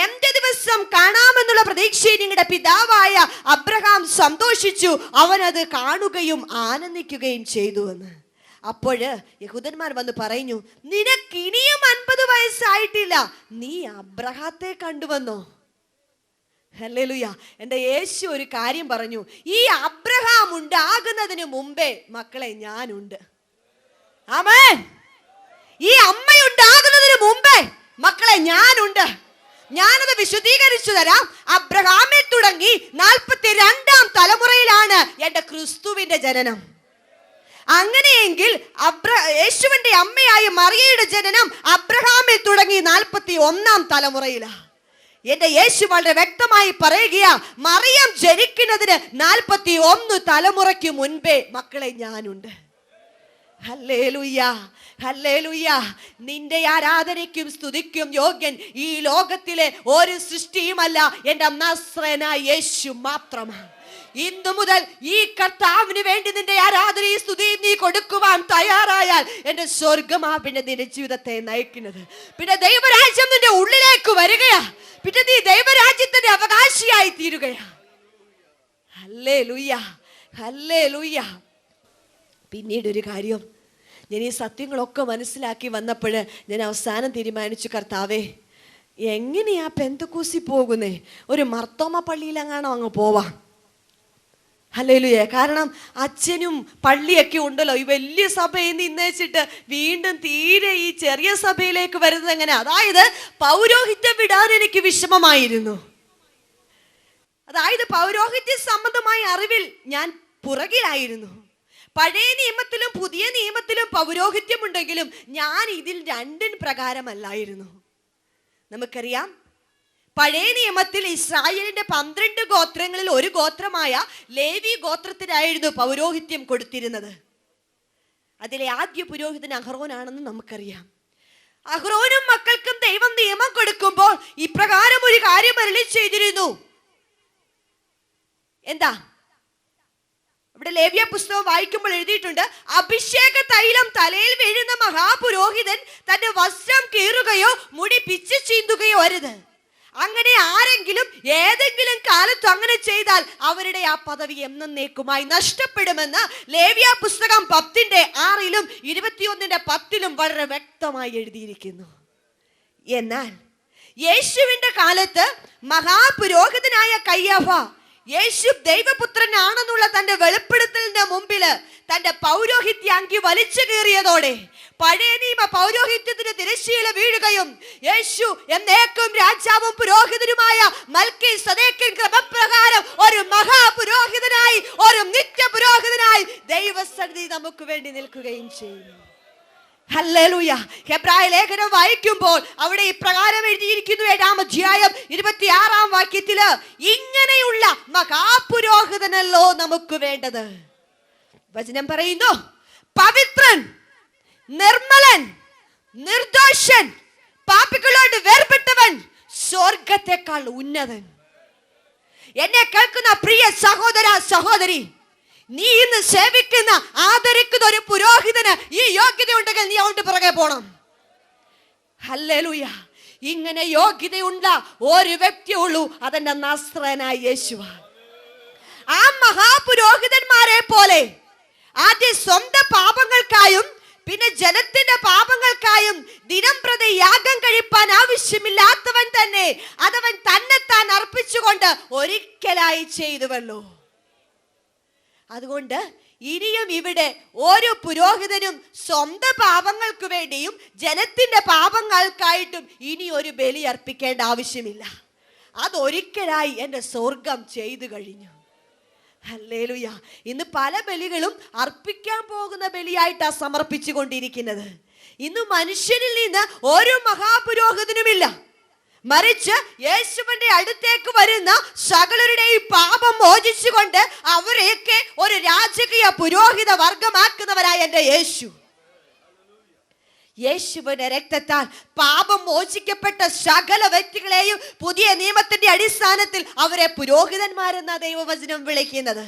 എന്റെ ദിവസം കാണാമെന്നുള്ള പ്രതീക്ഷയിൽ നിങ്ങളുടെ പിതാവായ അബ്രഹാം സന്തോഷിച്ചു, അവനത് കാണുകയും ആനന്ദിക്കുകയും ചെയ്തു എന്ന്. അപ്പോൾ യഹൂദന്മാർ വന്ന് പറഞ്ഞു, നിനക്ക് ഇനിയും 50 വയസ്സായിട്ടില്ല, നീ അബ്രഹാത്തെ കണ്ടുവന്നോ? ഹല്ലേലൂയ. എൻ്റെ യേശു ഒരു കാര്യം പറഞ്ഞു, ഈ അബ്രഹാം ഉണ്ടാകുന്നതിന് മുമ്പേ മക്കളെ ഞാനുണ്ട്. ആമേൻ. ഈ അമ്മയുണ്ടാകുന്നതിന് മുമ്പേ മക്കളെ ഞാനുണ്ട്. ഞാനത് വിശദീകരിച്ചു തരാം. അബ്രഹാമിൽ തുടങ്ങി 42-ാം തലമുറയിലാണ് എൻ്റെ ക്രിസ്തുവിന്റെ ജനനം. അങ്ങനെയെങ്കിൽ യേശുവിന്റെ അമ്മയായ മറിയയുടെ ജനനം അബ്രഹാമിൽ തുടങ്ങി 41-ാം തലമുറയിലാണ്. എന്റെ യേശു വളരെ വ്യക്തമായി പറയുകയാ, മറിയം ജനിക്കുന്നതിന് 41 തലമുറയ്ക്ക് മുൻപേ മക്കളെ ഞാനുണ്ട്. Hallelujah, hallelujah. നിന്റെ ആരാധനയ്ക്കും സ്തുതിക്കും യോഗ്യൻ ഈ ലോകത്തിലെ ഒരു സൃഷ്ടിയുമല്ല, എൻ്റെ നസ്രയനായ യേശു മാത്രമാണ്. ഇന്നു മുതൽ ഈ കർത്താവിന് വേണ്ടി നിന്റെ ആരാധനയും സ്തുതിയും നീ കൊടുക്കുവാൻ തയ്യാറായാൽ എൻ്റെ സ്വർഗമാ പിന്നെ നിന്റെ ജീവിതത്തെ നയിക്കുന്നത്. പിന്നെ ദൈവരാജ്യം നിന്റെ ഉള്ളിലേക്ക് വരികയാ. പിന്നെ നീ ദൈവരാജ്യത്തിന്റെ അവകാശിയായി തീരുകയാ. Hallelujah, hallelujah. പിന്നീട് ഒരു കാര്യം, ഞാൻ ഈ സത്യങ്ങളൊക്കെ മനസ്സിലാക്കി വന്നപ്പോൾ ഞാൻ അവസാനം തീരുമാനിച്ചു, കർത്താവേ എങ്ങനെയാ പെന്തക്കോസി പോകുന്നേ? ഒരു മർത്തോമ പള്ളിയിലെങ്ങാണോ അങ്ങ് പോവാം. ഹല്ലേലൂയ. കാരണം അച്ഛനും പള്ളിയൊക്കെ ഉണ്ടല്ലോ. ഈ വലിയ സഭയിൽ നിന്ന് ഇന്നേച്ചിട്ട് വീണ്ടും തീരെ ഈ ചെറിയ സഭയിലേക്ക് വരുന്നത് എങ്ങനെ? അതായത് പൗരോഹിത്യം വിടാൻ എനിക്ക് വിഷമമായിരുന്നു. അതായത് പൗരോഹിത്യ സംബന്ധമായ അറിവിൽ ഞാൻ പുറകിലായിരുന്നു. പഴയ നിയമത്തിലും പുതിയ നിയമത്തിലും പൗരോഹിത്യം ഉണ്ടെങ്കിലും ഞാൻ ഇതിൽ രണ്ടിൻ പ്രകാരമല്ലായിരുന്നു. നമുക്കറിയാം, പഴയ നിയമത്തിൽ ഇസ്രായേലിന്റെ 12 ഗോത്രങ്ങളിൽ ഒരു ഗോത്രമായ ലേവി ഗോത്രത്തിനായിരുന്നു പൗരോഹിത്യം കൊടുത്തിരുന്നത്. അതിലെ ആദ്യ പുരോഹിതൻ അഹ്റോനാണെന്ന് നമുക്കറിയാം. അഹ്റോനും മക്കൾക്കും ദൈവം നിയമം കൊടുക്കുമ്പോൾ ഇപ്രകാരം ഒരു കാര്യം അരുളി ചെയ്തിരുന്നു. എന്താ? ഇവിടെ ലേവ്യ പുസ്തകം വായിക്കുമ്പോൾ എഴുതിയിട്ടുണ്ട്, അഭിഷേക തൈലം തലയിൽ വീഴുന്ന മഹാപുരോഹിതൻ തന്റെ വസ്ത്രം കീറുകയോ മുടി പിച്ചു ചീന്തുകയോ അരുത്. അങ്ങനെ ആരെങ്കിലും ഏതെങ്കിലും കാലത്ത് അങ്ങനെ ചെയ്താൽ അവരുടെ ആ പദവി എന്നേക്കുമായി നഷ്ടപ്പെടുമെന്ന് ലേവ്യ പുസ്തകം 10:6-ലും 21:10-ലും വളരെ വ്യക്തമായി എഴുതിയിരിക്കുന്നു. എന്നാൽ യേശുവിന്റെ കാലത്ത് മഹാപുരോഹിതനായ കയ്യഫ യേശു ദൈവപുത്രനാണെന്നുള്ള തന്റെ വെളിപ്പെടുത്തലിന്റെ മുമ്പില് തന്റെ പൗരോഹിത്യാങ്കി വലിച്ചു കീറിയതോടെ പഴയ നിയമ പൗരോഹിത്യത്തിന് തിരശ്ശീല വീഴുകയും യേശു എന്നേക്കും രാജാവും പുരോഹിതനുമായ മൽക്കീസദേക്കിൻ ക്രമപ്രകാരം ഒരു മഹാപുരോഹിതനായി, ഒരു നിത്യപുരോഹിതനായി ദൈവസന്നിധി നമുക്ക് വേണ്ടി നിൽക്കുകയും ചെയ്യുന്നു. ഹല്ലേലൂയ. ഹെബ്രായ ലേഖനം വായിക്കുമ്പോൾ അവിടെ ഇപ്രകാരം എഴുതിയിരിക്കുന്നു, 7-ാം അധ്യായം 26-ാം വാക്യത്തില്, ഇങ്ങനെയുള്ള മഹാപുരോഹിതനല്ലോ നമുക്ക് വേണ്ടത്. വചനം പറയുന്നു, പവിത്രൻ, നിർമ്മലൻ, നിർദോഷൻ, പാപികളോട് വേർപെട്ടവൻ, സ്വർഗത്തെക്കാൾ ഉന്നതൻ. എന്നെ കേൾക്കുന്ന പ്രിയ സഹോദര സഹോദരി, നീ ഇന്ന് സേവിക്കുന്ന ആദരിക്കുന്ന ഒരു പുരോഹിതന് ഈ യോഗ്യത ഉണ്ടെങ്കിൽ നീ അവന്റെ പുറകെ പോണം. ഹല്ലേലൂയ. ഇങ്ങനെ യോഗ്യതയുള്ള ഒരു വ്യക്തിയേ ഉള്ളൂ, അതെന്റെ നസ്രയനായ യേശുവാണ്. ആ മഹാപുരോഹിതന്മാരെ പോലെ ആദ്യം സ്വന്തം പാപങ്ങൾക്കായും പിന്നെ ജനത്തിന്റെ പാപങ്ങൾക്കായും ദിനം പ്രതി യാഗം കഴിപ്പാൻ ആവശ്യമില്ലാത്തവൻ തന്നെ അതവൻ തന്നെത്താൻ അർപ്പിച്ചുകൊണ്ട് ഒരിക്കലായി ചെയ്തുവല്ലോ. അതുകൊണ്ട് ഇനിയും ഇവിടെ ഓരോ പുരോഹിതനും സ്വന്തം പാപങ്ങൾക്ക് വേണ്ടിയും ജനത്തിന്റെ പാപങ്ങൾക്കായിട്ടും ഇനി ഒരു ബലി അർപ്പിക്കേണ്ട ആവശ്യമില്ല. അതൊരിക്കലായി എൻ്റെ സ്വർഗം ചെയ്തു കഴിഞ്ഞു. ഹല്ലേലൂയ. ഇന്ന് പല ബലികളും അർപ്പിക്കാൻ പോകുന്ന ബലിയായിട്ടാണ് സമർപ്പിച്ചു കൊണ്ടിരിക്കുന്നത്. ഇന്ന് മനുഷ്യനിൽ നിന്ന് ഒരു മഹാപുരോഹിതനുമില്ല, മറിച്ച് യേശുവിന്റെ അടുത്തേക്ക് വരുന്ന സകലരുടെയും പാപം മോചിച്ചുകൊണ്ട് അവരെയൊക്കെ ഒരു രാജകീയ പുരോഹിത വർഗമാക്കുന്നവരായ എൻ്റെ യേശു. യേശുവിന്റെ രക്തത്താൽ പാപം മോചിക്കപ്പെട്ട സകല വ്യക്തികളെയും പുതിയ നിയമത്തിന്റെ അടിസ്ഥാനത്തിൽ അവരെ പുരോഹിതന്മാരെന്ന ദൈവവചനം വിളിക്കുന്നത്.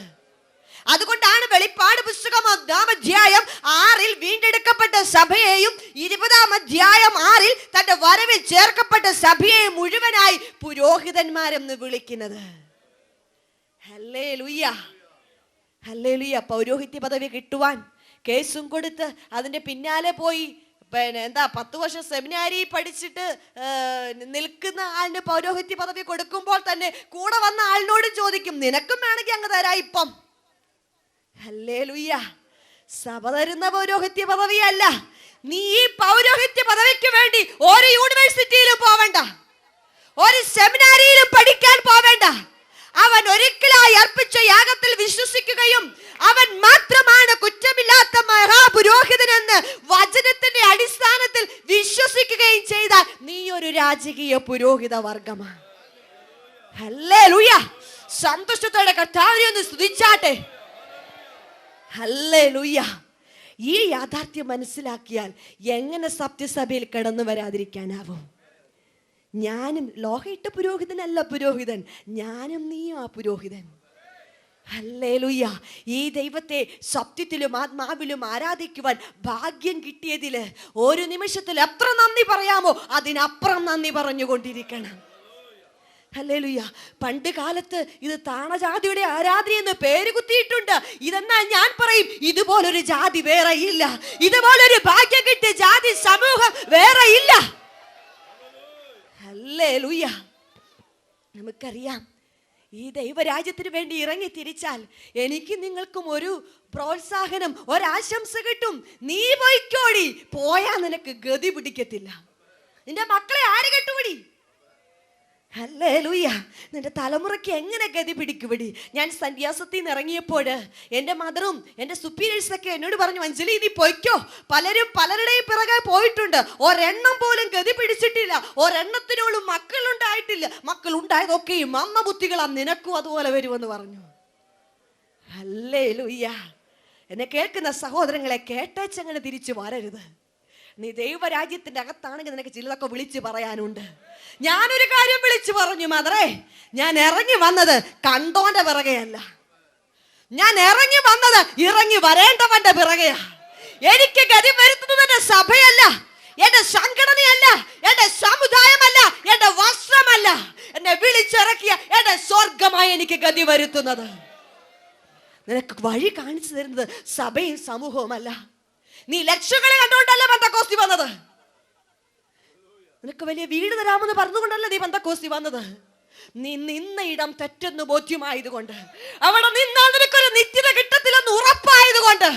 അതുകൊണ്ടാണ് വെളിപ്പാട് പുസ്തകം 1-ാം അധ്യായം 6-ൽ വീണ്ടെടുക്കപ്പെട്ട സഭയെയും 20-ാം അധ്യായം 6-ൽ തന്റെ വരവിൽ ചേർക്കപ്പെട്ട സഭയെയും മുഴുവനായി പുരോഹിതന്മാരെന്ന് വിളിക്കുന്നത്. Hallelujah, hallelujah. പൗരോഹിത്യ പദവി കിട്ടുവാൻ കേസും കൊടുത്ത് അതിന്റെ പിന്നാലെ പോയി 10 വർഷം സെമിനാരി പഠിച്ചിട്ട് നിൽക്കുന്ന ആളിന് പൗരോഹിത്യ പദവി കൊടുക്കുമ്പോൾ തന്നെ കൂടെ വന്ന ആളിനോട് ചോദിക്കും, നിനക്കും വേണമെങ്കിൽ അങ്ങ് തരാ. ഇപ്പം ഹല്ലേലൂയ. സഭ തരുന്ന പൗരോഹിത്യ പദവിയല്ല. നീ ഈ പൗരോഹിത്യ പദവിക്ക് വേണ്ടി ഒരു യൂണിവേഴ്സിറ്റിയിലും പോവേണ്ട, ഒരു സെമിനാരിയിലും പഠിക്കാൻ പോവേണ്ട. അവൻ ഒരിക്കലായി അർപ്പിച്ച യാഗത്തിൽ വിശ്വസിക്കുകയും അവൻ മാത്രമാണ് കുറ്റമില്ലാത്ത മഹാപുരോഹിതനെന്ന് വചനത്തിന്റെ അടിസ്ഥാനത്തിൽ വിശ്വസിക്കുകയും ചെയ്താൽ നീ ഒരു രാജകീയ പുരോഹിത വർഗമാണ്. ഹല്ലേലൂയ. സന്തോഷത്തോടെ കർത്താവിനെ ഒന്ന് സ്തുതിച്ചാട്ടെ. ഹല്ലേലൂയ. ഈ യാഥാർത്ഥ്യം മനസ്സിലാക്കിയാൽ എങ്ങനെ സത്യസഭയിൽ കടന്നു വരാതിരിക്കാനാവും? ഞാനും ലോകയിട്ട പുരോഹിതനല്ല പുരോഹിതൻ, ഞാനും നീയും ആ പുരോഹിതൻ. ഹല്ലേലൂയ. ഈ ദൈവത്തെ സത്യത്തിലും ആത്മാവിലും ആരാധിക്കുവാൻ ഭാഗ്യം കിട്ടിയതിൽ ഒരു നിമിഷത്തിൽ എത്ര നന്ദി പറയാമോ അതിനപ്പുറം നന്ദി പറഞ്ഞുകൊണ്ടിരിക്കണം. ഹല്ലേലൂയ. പണ്ട് കാലത്ത് ഇത് താണജാതിയുടെ ആരാധന എന്ന് പേര് കുത്തിയിട്ടുണ്ട്. ഇതെന്നാൽ ഞാൻ പറയും, ഇതുപോലൊരു ജാതി വേറെ ഇല്ല, ഇതുപോലൊരു ഭാഗ്യം കിട്ടിയ ജാതി സമൂഹം വേറെ ഇല്ല. ഹല്ലേലൂയ. നമുക്കറിയാം, ഈ ദൈവരാജ്യത്തിന് വേണ്ടി ഇറങ്ങി തിരിച്ചാൽ എനിക്ക് നിങ്ങൾക്കും ഒരു പ്രോത്സാഹനം, ഒരാശംസ കിട്ടും. നീ പോയിക്കോടി, പോയാ നിനക്ക് ഗതി പിടിക്കത്തില്ല. നിന്റെ മക്കളെ ആര് കെട്ടുപിടി? ഹല്ലേലൂയ. നിന്റെ തലമുറയ്ക്ക് എങ്ങനെ ഗതി പിടിക്കുപിടി? ഞാൻ സന്യാസത്തിൽ നിന്ന് ഇറങ്ങിയപ്പോൾ എൻ്റെ മദറും എൻ്റെ സുപ്പീരിയേഴ്സൊക്കെ എന്നോട് പറഞ്ഞു, അഞ്ജലി നീ പൊയ്ക്കോ. പലരും പലരുടെയും പിറകെ പോയിട്ടുണ്ട്, ഒരെണ്ണം പോലും ഗതി പിടിച്ചിട്ടില്ല, ഒരെണ്ണത്തിനോളും മക്കളുണ്ടായിട്ടില്ല. മക്കളുണ്ടായതൊക്കെയും അമ്മ ബുദ്ധികളാ, നിനക്കും അതുപോലെ വരുമെന്ന് പറഞ്ഞു. ഹല്ലേലൂയ. എന്നെ കേൾക്കുന്ന സഹോദരങ്ങളെ, കേട്ടേച്ചങ്ങനെ തിരിച്ചു വരരുത്. നീ ദൈവരാജ്യത്തിന്റെ അകത്താണെങ്കിൽ നിനക്ക് ചിലതൊക്കെ വിളിച്ചു പറയാനുണ്ട്. ഞാനൊരു കാര്യം വിളിച്ചു പറഞ്ഞു, മദറേ, ഞാൻ ഇറങ്ങി വന്നത് കണ്ടോന്റെ പിറകെയല്ല, ഞാൻ ഇറങ്ങി വന്നത് ഇറങ്ങി വരേണ്ടവന്റെ പിറകെയാ. എനിക്ക് ഗതി വരുത്തുന്നത് എന്റെ സഭയല്ല, എന്റെ സംഘടനയല്ല, എന്റെ സമുദായമല്ല, എന്റെ വസ്ത്രമല്ല. എന്നെ വിളിച്ചിറക്കിയ എന്റെ സ്വർഗമായി എനിക്ക് ഗതി വരുത്തുന്നത്. നിനക്ക് വഴി കാണിച്ചു തരുന്നത് സഭയും സമൂഹവുമല്ല. നീ ലക്ഷങ്ങളെ കണ്ടുകൊണ്ടല്ല പെന്തക്കോസ്തി വന്നത്. നിനക്ക് വലിയ വീട് തരാമെന്ന് പറഞ്ഞുകൊണ്ടല്ല നീ പെന്തക്കോസ്തി വന്നത്. നീ നിന്ന ഇടം തെറ്റെന്ന് ബോധ്യമായതുകൊണ്ട്, അവിടെ നിന്നാൽ നിനക്കൊരു നിത്യത കിട്ടത്തില്ലെന്ന് ഉറപ്പായതുകൊണ്ട്,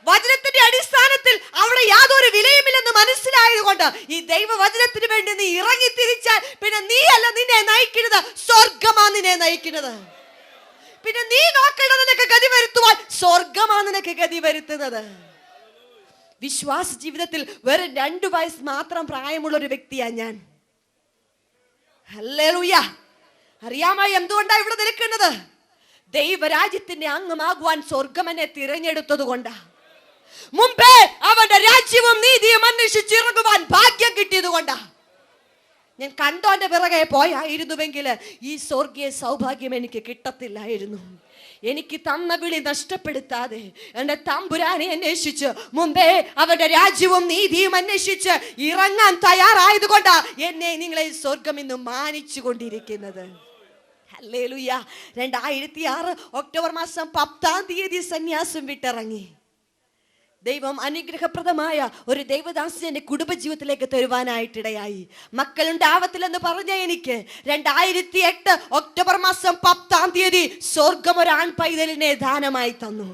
വചനത്തിന്റെ അടിസ്ഥാനത്തിൽ അവിടെ യാതൊരു വിലയുമില്ലെന്ന് മനസ്സിലായതുകൊണ്ട്, ഈ ദൈവവചനത്തിന് വേണ്ടി നീ ഇറങ്ങി തിരിച്ചാൽ പിന്നെ നീ അല്ല നിന്നെ നയിക്കുന്നത്, സ്വർഗമാ നിന്നെ നയിക്കുന്നത്. പിന്നെ നീ നോക്കേണ്ടത് നിനക്ക് ഗതി വരുത്തുവാൻ സ്വർഗമാ നിനക്ക് ഗതി വരുത്തുന്നത്. വിശ്വാസ ജീവിതത്തിൽ വെറും 2 വയസ്സ് മാത്രം പ്രായമുള്ള ഒരു വ്യക്തിയാണ് ഞാൻ. ഹല്ലേലൂയ. അറിയാമോ എന്തുകൊണ്ടാ ഇവിടെ നിൽക്കുന്നത്? ദൈവരാജ്യത്തിന്റെ അംഗമാകുവാൻ സ്വർഗം എന്നെ തിരഞ്ഞെടുത്തത് കൊണ്ടാ. മുമ്പേ അവന്റെ രാജ്യവും നീതിയും അന്വേഷിച്ചിറങ്ങുവാൻ ഭാഗ്യം കിട്ടിയത് കൊണ്ടാ. ഞാൻ കണ്ടോന്റെ പിറകെ പോയായിരുന്നുവെങ്കിൽ ഈ സ്വർഗീയ സൗഭാഗ്യം എനിക്ക് കിട്ടത്തില്ലായിരുന്നു. എനിക്ക് തന്ന വിളി നഷ്ടപ്പെടുത്താതെ എന്റെ തമ്പുരാനെ അന്വേഷിച്ച്, മുമ്പേ അവന്റെ രാജ്യവും നീതിയും അന്വേഷിച്ച് ഇറങ്ങാൻ തയ്യാറായതുകൊണ്ടാ എന്നെ നിങ്ങളെ സ്വർഗം ഇന്ന് മാനിച്ചു കൊണ്ടിരിക്കുന്നത്. ഹല്ലേലൂയ. 2006 ഒക്ടോബർ മാസം 10-ാം തീയതി സന്യാസം വിട്ടിറങ്ങി. ദൈവം അനുഗ്രഹപ്രദമായ ഒരു ദൈവദാസന്റെ കുടുംബജീവിതത്തിലേക്ക് തരുവാനായിട്ടിടയായി. മക്കളുണ്ടാവത്തില്ലെന്ന് പറഞ്ഞ എനിക്ക് 2008 ഒക്ടോബർ മാസം 10-ാം തീയതി സ്വർഗം ഒരു ആൺ പൈതലിനെ ദാനമായി തന്നു.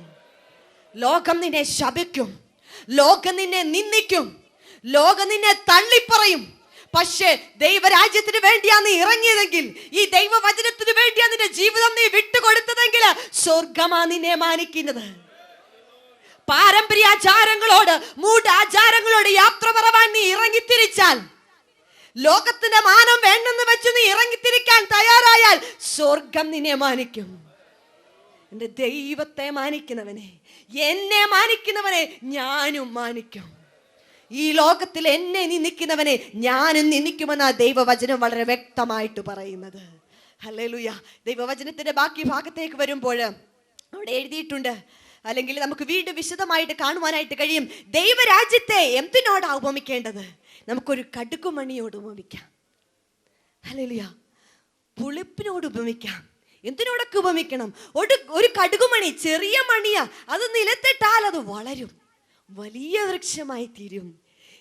ലോകം നിന്നെ ശപിക്കും, ലോകം നിന്നെ നിന്ദിക്കും, ലോകം നിന്നെ തള്ളിപ്പറയും. പക്ഷേ ദൈവരാജ്യത്തിന് വേണ്ടിയാ നീ ഇറങ്ങിയതെങ്കിൽ, ഈ ദൈവവചനത്തിന് വേണ്ടിയാ നിന്റെ ജീവിതം നീ വിട്ടുകൊടുത്തതെങ്കിൽ, സ്വർഗമാ നിന്നെ മാനിക്കുന്നത്. പാരമ്പര്യാചാരങ്ങളോട്, മൂഢാചാരങ്ങളോട് യാത്ര പറവാൻ നീ ഇറങ്ങിത്തിരിച്ചാൽ, ലോകത്തിന്റെ മാനം വേണ്ടെന്ന് വെച്ച് നീ ഇറങ്ങിത്തിരിക്കാൻ തയ്യാറായാൽ, സ്വർഗം നിന്നെ മാനിക്കും. എന്റെ ദൈവത്തെ മാനിക്കുന്നവനെ, എന്നെ മാനിക്കുന്നവനെ ഞാനും മാനിക്കും. ഈ ലോകത്തിൽ എന്നെ നിന്ദിക്കുന്നവനെ ഞാനും നിന്ദിക്കുമെന്ന ദൈവവചനം വളരെ വ്യക്തമായിട്ട് പറയുന്നത്. ഹല്ലേലൂയ. ദൈവവചനത്തിന്റെ ബാക്കി ഭാഗത്തേക്ക് വരുമ്പോൾ അവിടെ എഴുതിയിട്ടുണ്ട്, അല്ലെങ്കിൽ നമുക്ക് വീണ്ടും വിശദമായിട്ട് കാണുവാനായിട്ട് കഴിയും. ദൈവരാജ്യത്തെ എന്തിനോടാ ഉപമിക്കേണ്ടത്? നമുക്കൊരു കടുകുമണിയോട് ഉപമിക്കാം. ഹല്ലേലൂയ. പുളിപ്പിനോട് ഉപമിക്കാം. എന്തിനോടൊക്കെ ഉപമിക്കണം? ഒരു കടുകുമണി ചെറിയ മണിയാ, അത് നിലത്തിട്ടാൽ അത് വളരും, വലിയ വൃക്ഷമായി തീരും.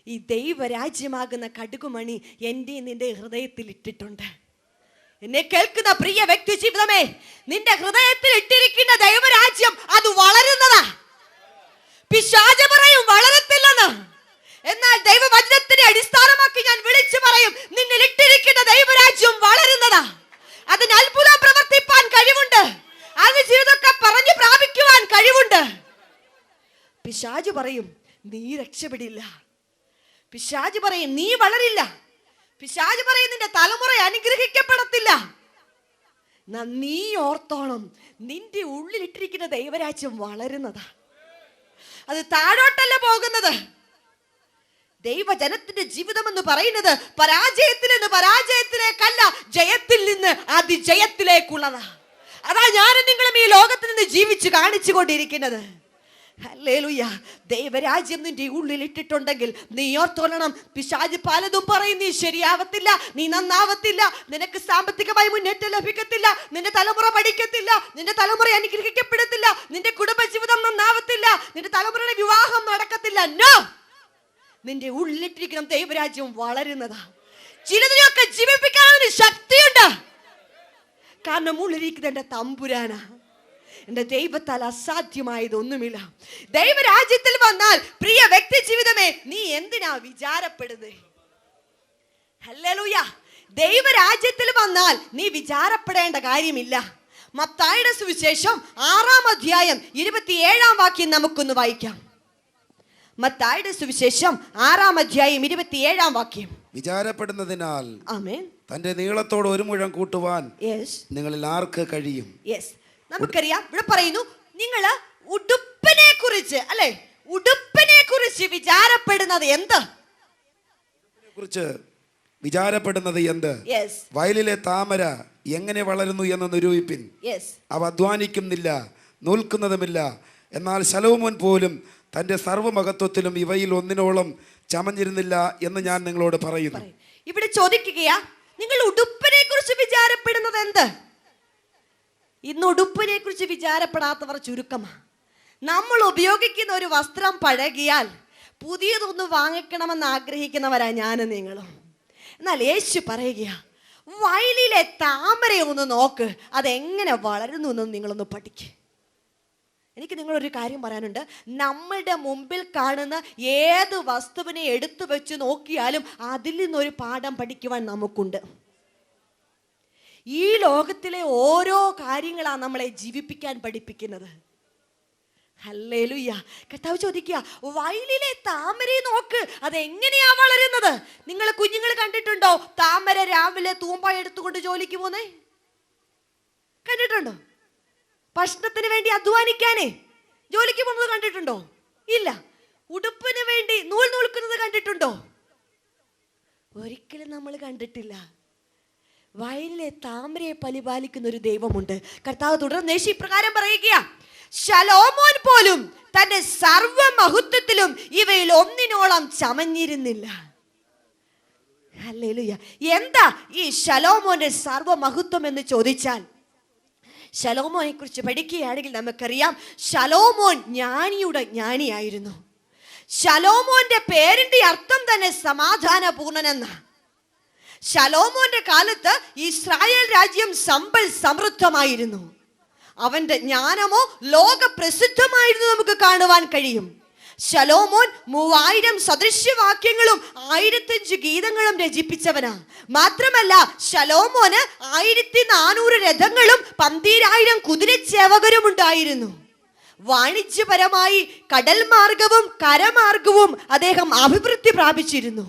ഈ ദൈവരാജ്യമാകുന്ന കടുകുമണി എൻ്റെ നിന്റെ ഹൃദയത്തിൽ ഇട്ടിട്ടുണ്ട്. എന്നെ കേൾക്കുന്ന പ്രിയ വ്യക്തി ജീവിതമേ, നിന്റെ ഹൃദയത്തിൽ ഇട്ടിരിക്കുന്ന ദൈവരാജ്യം അത് വളരുന്നതാ. പിശാച് പറയും വളരത്തില്ലെന്ന്. എന്നാൽ ദൈവവചനത്തിനെ അടിസ്ഥാനമാക്കി ഞാൻ വിളിച്ചു പറയും, നിന്നിൽ ഇട്ടിരിക്കുന്ന ദൈവരാജ്യം വളരുന്നതാ. അതിന് അത്ഭുതം പ്രവർത്തിപ്പാൻ കഴിവുണ്ട്. അതിന് ജീവിതമൊക്കെ പറഞ്ഞു പ്രാപിക്കുവാൻ കഴിവുണ്ട്. പിശാച് പറയും നീ രക്ഷപ്പെടില്ല. പിശാച് പറയും നീ വളരില്ല. പിശാച് പറയും നിന്റെ തലമുറ അനുഗ്രഹിക്കപ്പെടത്തില്ല. നീ ഓർത്തോണം, നിന്റെ ഉള്ളിലിട്ടിരിക്കുന്ന ദൈവരാജ്യം വളരുന്നതാ. അത് താഴോട്ടല്ല പോകുന്നത്. ദൈവജനത്തിന്റെ ജീവിതം എന്ന് പറയുന്നത് പരാജയത്തിൽ നിന്ന് പരാജയത്തിലേക്കല്ല, ജയത്തിൽ നിന്ന് അതിജയത്തിലേക്കുള്ളതാ. അതാ ഞാനും നിങ്ങളും ഈ ലോകത്തിൽ നിന്ന് ജീവിച്ച് കാണിച്ചു കൊണ്ടിരിക്കുന്നത്. ഹല്ലേലൂയ. ദൈവരാജ്യം നിന്റെ ഉള്ളിൽ ഇട്ടിട്ടുണ്ടെങ്കിൽ നീ ഓർത്തോളണം, പിശാച് പലതും പറയും നീ ശരിയാവത്തില്ല, നീ നന്നാവത്തില്ല, നിനക്ക് സാമ്പത്തികമായി മുന്നേറ്റം ലഭിക്കത്തില്ല, നിന്റെ തലമുറ പഠിക്കത്തില്ല, നിന്റെ തലമുറ അനുഗ്രഹിക്കപ്പെടത്തില്ല, നിന്റെ കുടുംബജീവിതം നന്നാവത്തില്ല, നിന്റെ തലമുറയുടെ വിവാഹം നടക്കത്തില്ല. നോ, നിന്റെ ഉള്ളിലിട്ടിരിക്കുന്ന ദൈവരാജ്യം വളരുന്നതാ. ചിലതിനെയൊക്കെ ജീവിപ്പിക്കാൻ ശക്തിയുണ്ട്. കാരണം ഉള്ളിലിരിക്കുന്ന എന്റെ തമ്പുരാനാ. എന്റെ ദൈവത്താൽ അസാധ്യമായതൊന്നുമില്ല. ദൈവരാജ്യത്തിൽ വന്നാൽ പ്രിയ വ്യക്തി ജീവിതമേ, നീ എന്തിനാ വിചാരപ്പെടുന്നത്? ഹല്ലേലൂയ. ദൈവരാജ്യത്തിൽ വന്നാൽ നീ വിചാരപ്പെടേണ്ട കാര്യമില്ല. മത്തായിയുടെ സുവിശേഷം 6-ാം അധ്യായം 27-ാം വാക്യം നമുക്കൊന്ന് വായിക്കാം. മത്തായിയുടെ സുവിശേഷം 6-ാം അധ്യായം 27-ാം വാക്യം. വിചാരപ്പെടുന്നതിനാൽ ആമേൻ തന്റെ നീളത്തോട് ഒരു മുഴം കൂട്ടുവാൻ നിങ്ങളിൽ ആർക്ക് കഴിയും? നമുക്കറിയാം, ഇവിടെ പറയുന്നു നിങ്ങൾ ഉടുപ്പിനെ കുറിച്ച്, അല്ലെ, ഉടുപ്പിനെ കുറിച്ച് വിചാരപ്പെടുന്നത് എന്ത്? വിചാരപ്പെടുന്നത് എന്ത്? വയലിലെ താമര എങ്ങനെ വളരുന്നു എന്ന് നിരൂപിപ്പിൻ. അവ അധ്വാനിക്കുന്നില്ല, നൂൽക്കുന്നതുമില്ല. എന്നാൽ ശലോമോൻ പോലും തന്റെ സർവ്വമഹത്വത്തിലും ഇവയിൽ ഒന്നിനോളം ചമഞ്ഞിരുന്നില്ല എന്ന് ഞാൻ നിങ്ങളോട് പറയുന്നു. ഇവിടെ ചോദിക്കുകയാ, നിങ്ങൾ ഉടുപ്പിനെ കുറിച്ച് വിചാരപ്പെടുന്നത് എന്ത്? ഇന്ന് ഉടുപ്പിനെ കുറിച്ച് വിചാരപ്പെടാത്തവർ ചുരുക്കമാണ്. നമ്മൾ ഉപയോഗിക്കുന്ന ഒരു വസ്ത്രം പഴകിയാൽ പുതിയതൊന്ന് വാങ്ങിക്കണമെന്ന് ആഗ്രഹിക്കുന്നവരാ ഞാനും നിങ്ങളും. എന്നാൽ യേശു പറയുകയാ, വയലിലെ താമരയൊന്ന് നോക്ക്, അതെങ്ങനെ വളരുന്നു എന്ന് നിങ്ങളൊന്ന് പഠിക്ക്. എനിക്ക് നിങ്ങളൊരു കാര്യം പറയാനുണ്ട്. നമ്മളുടെ മുമ്പിൽ കാണുന്ന ഏത് വസ്തുവിനെ എടുത്തു വെച്ച് നോക്കിയാലും അതിൽ നിന്നൊരു പാഠം പഠിക്കുവാൻ നമുക്കുണ്ട്. ഈ ലോകത്തിലെ ഓരോ കാര്യങ്ങളാണ് നമ്മളെ ജീവിപ്പിക്കാൻ പഠിപ്പിക്കുന്നത്. ഹല്ലേലൂയ. കർത്താവ് ചോദിക്കുക, വയലിലെ താമരയെ നോക്ക്, അതെങ്ങനെയാ വളരുന്നത്? നിങ്ങൾ കുഞ്ഞുങ്ങൾ കണ്ടിട്ടുണ്ടോ താമര രാവിലെ തൂമ്പായി എടുത്തുകൊണ്ട് ജോലിക്ക് പോന്നേ? കണ്ടിട്ടുണ്ടോ? ഭക്ഷണത്തിന് വേണ്ടി അധ്വാനിക്കാനേ ജോലിക്ക് പോകുന്നത് കണ്ടിട്ടുണ്ടോ? ഇല്ല. ഉടുപ്പിന് വേണ്ടി നൂൽ നൂൽക്കുന്നത് കണ്ടിട്ടുണ്ടോ? ഒരിക്കലും നമ്മൾ കണ്ടിട്ടില്ല. വയലിലെ താമരയെ പരിപാലിക്കുന്ന ഒരു ദൈവമുണ്ട്. കർത്താവ് തുടർന്ന് ഇപ്രകാരം പറയുക, ശലോമോൻ പോലും തന്റെ സർവ്വമഹത്വത്തിലും ഇവയിൽ ഒന്നിനോളം ചമഞ്ഞിരുന്നില്ല. ഹല്ലേലൂയ. എന്താ ഈ ശലോമോന്റെ സർവ്വമഹത്വം എന്ന് ചോദിച്ചാൽ, ശലോമോനെ കുറിച്ച് പഠിക്കുകയാണെങ്കിൽ നമുക്കറിയാം, ശലോമോൻ ജ്ഞാനിയുടെ ജ്ഞാനിയായിരുന്നു. ശലോമോന്റെ പേരിന്റെ അർത്ഥം തന്നെ സമാധാനപൂർണനെന്ന. ശലോമോന്റെ കാലത്ത് ഇസ്രായേൽ രാജ്യം സമ്പൽ സമൃദ്ധമായിരുന്നു. അവന്റെ ജ്ഞാനമോ ലോക പ്രസിദ്ധമായിരുന്നു നമുക്ക് കാണുവാൻ കഴിയും. ശലോമോൻ 3000 സദൃശ്യവാക്യങ്ങളും 1005 ഗീതങ്ങളും രചിപ്പിച്ചവനാ. മാത്രമല്ല ശലോമോന് 1400 രഥങ്ങളും 12000 കുതിരച്ചേവകരും ഉണ്ടായിരുന്നു. വാണിജ്യപരമായി കടൽ മാർഗവും കരമാർഗവും അദ്ദേഹം അഭിവൃദ്ധി പ്രാപിച്ചിരുന്നു.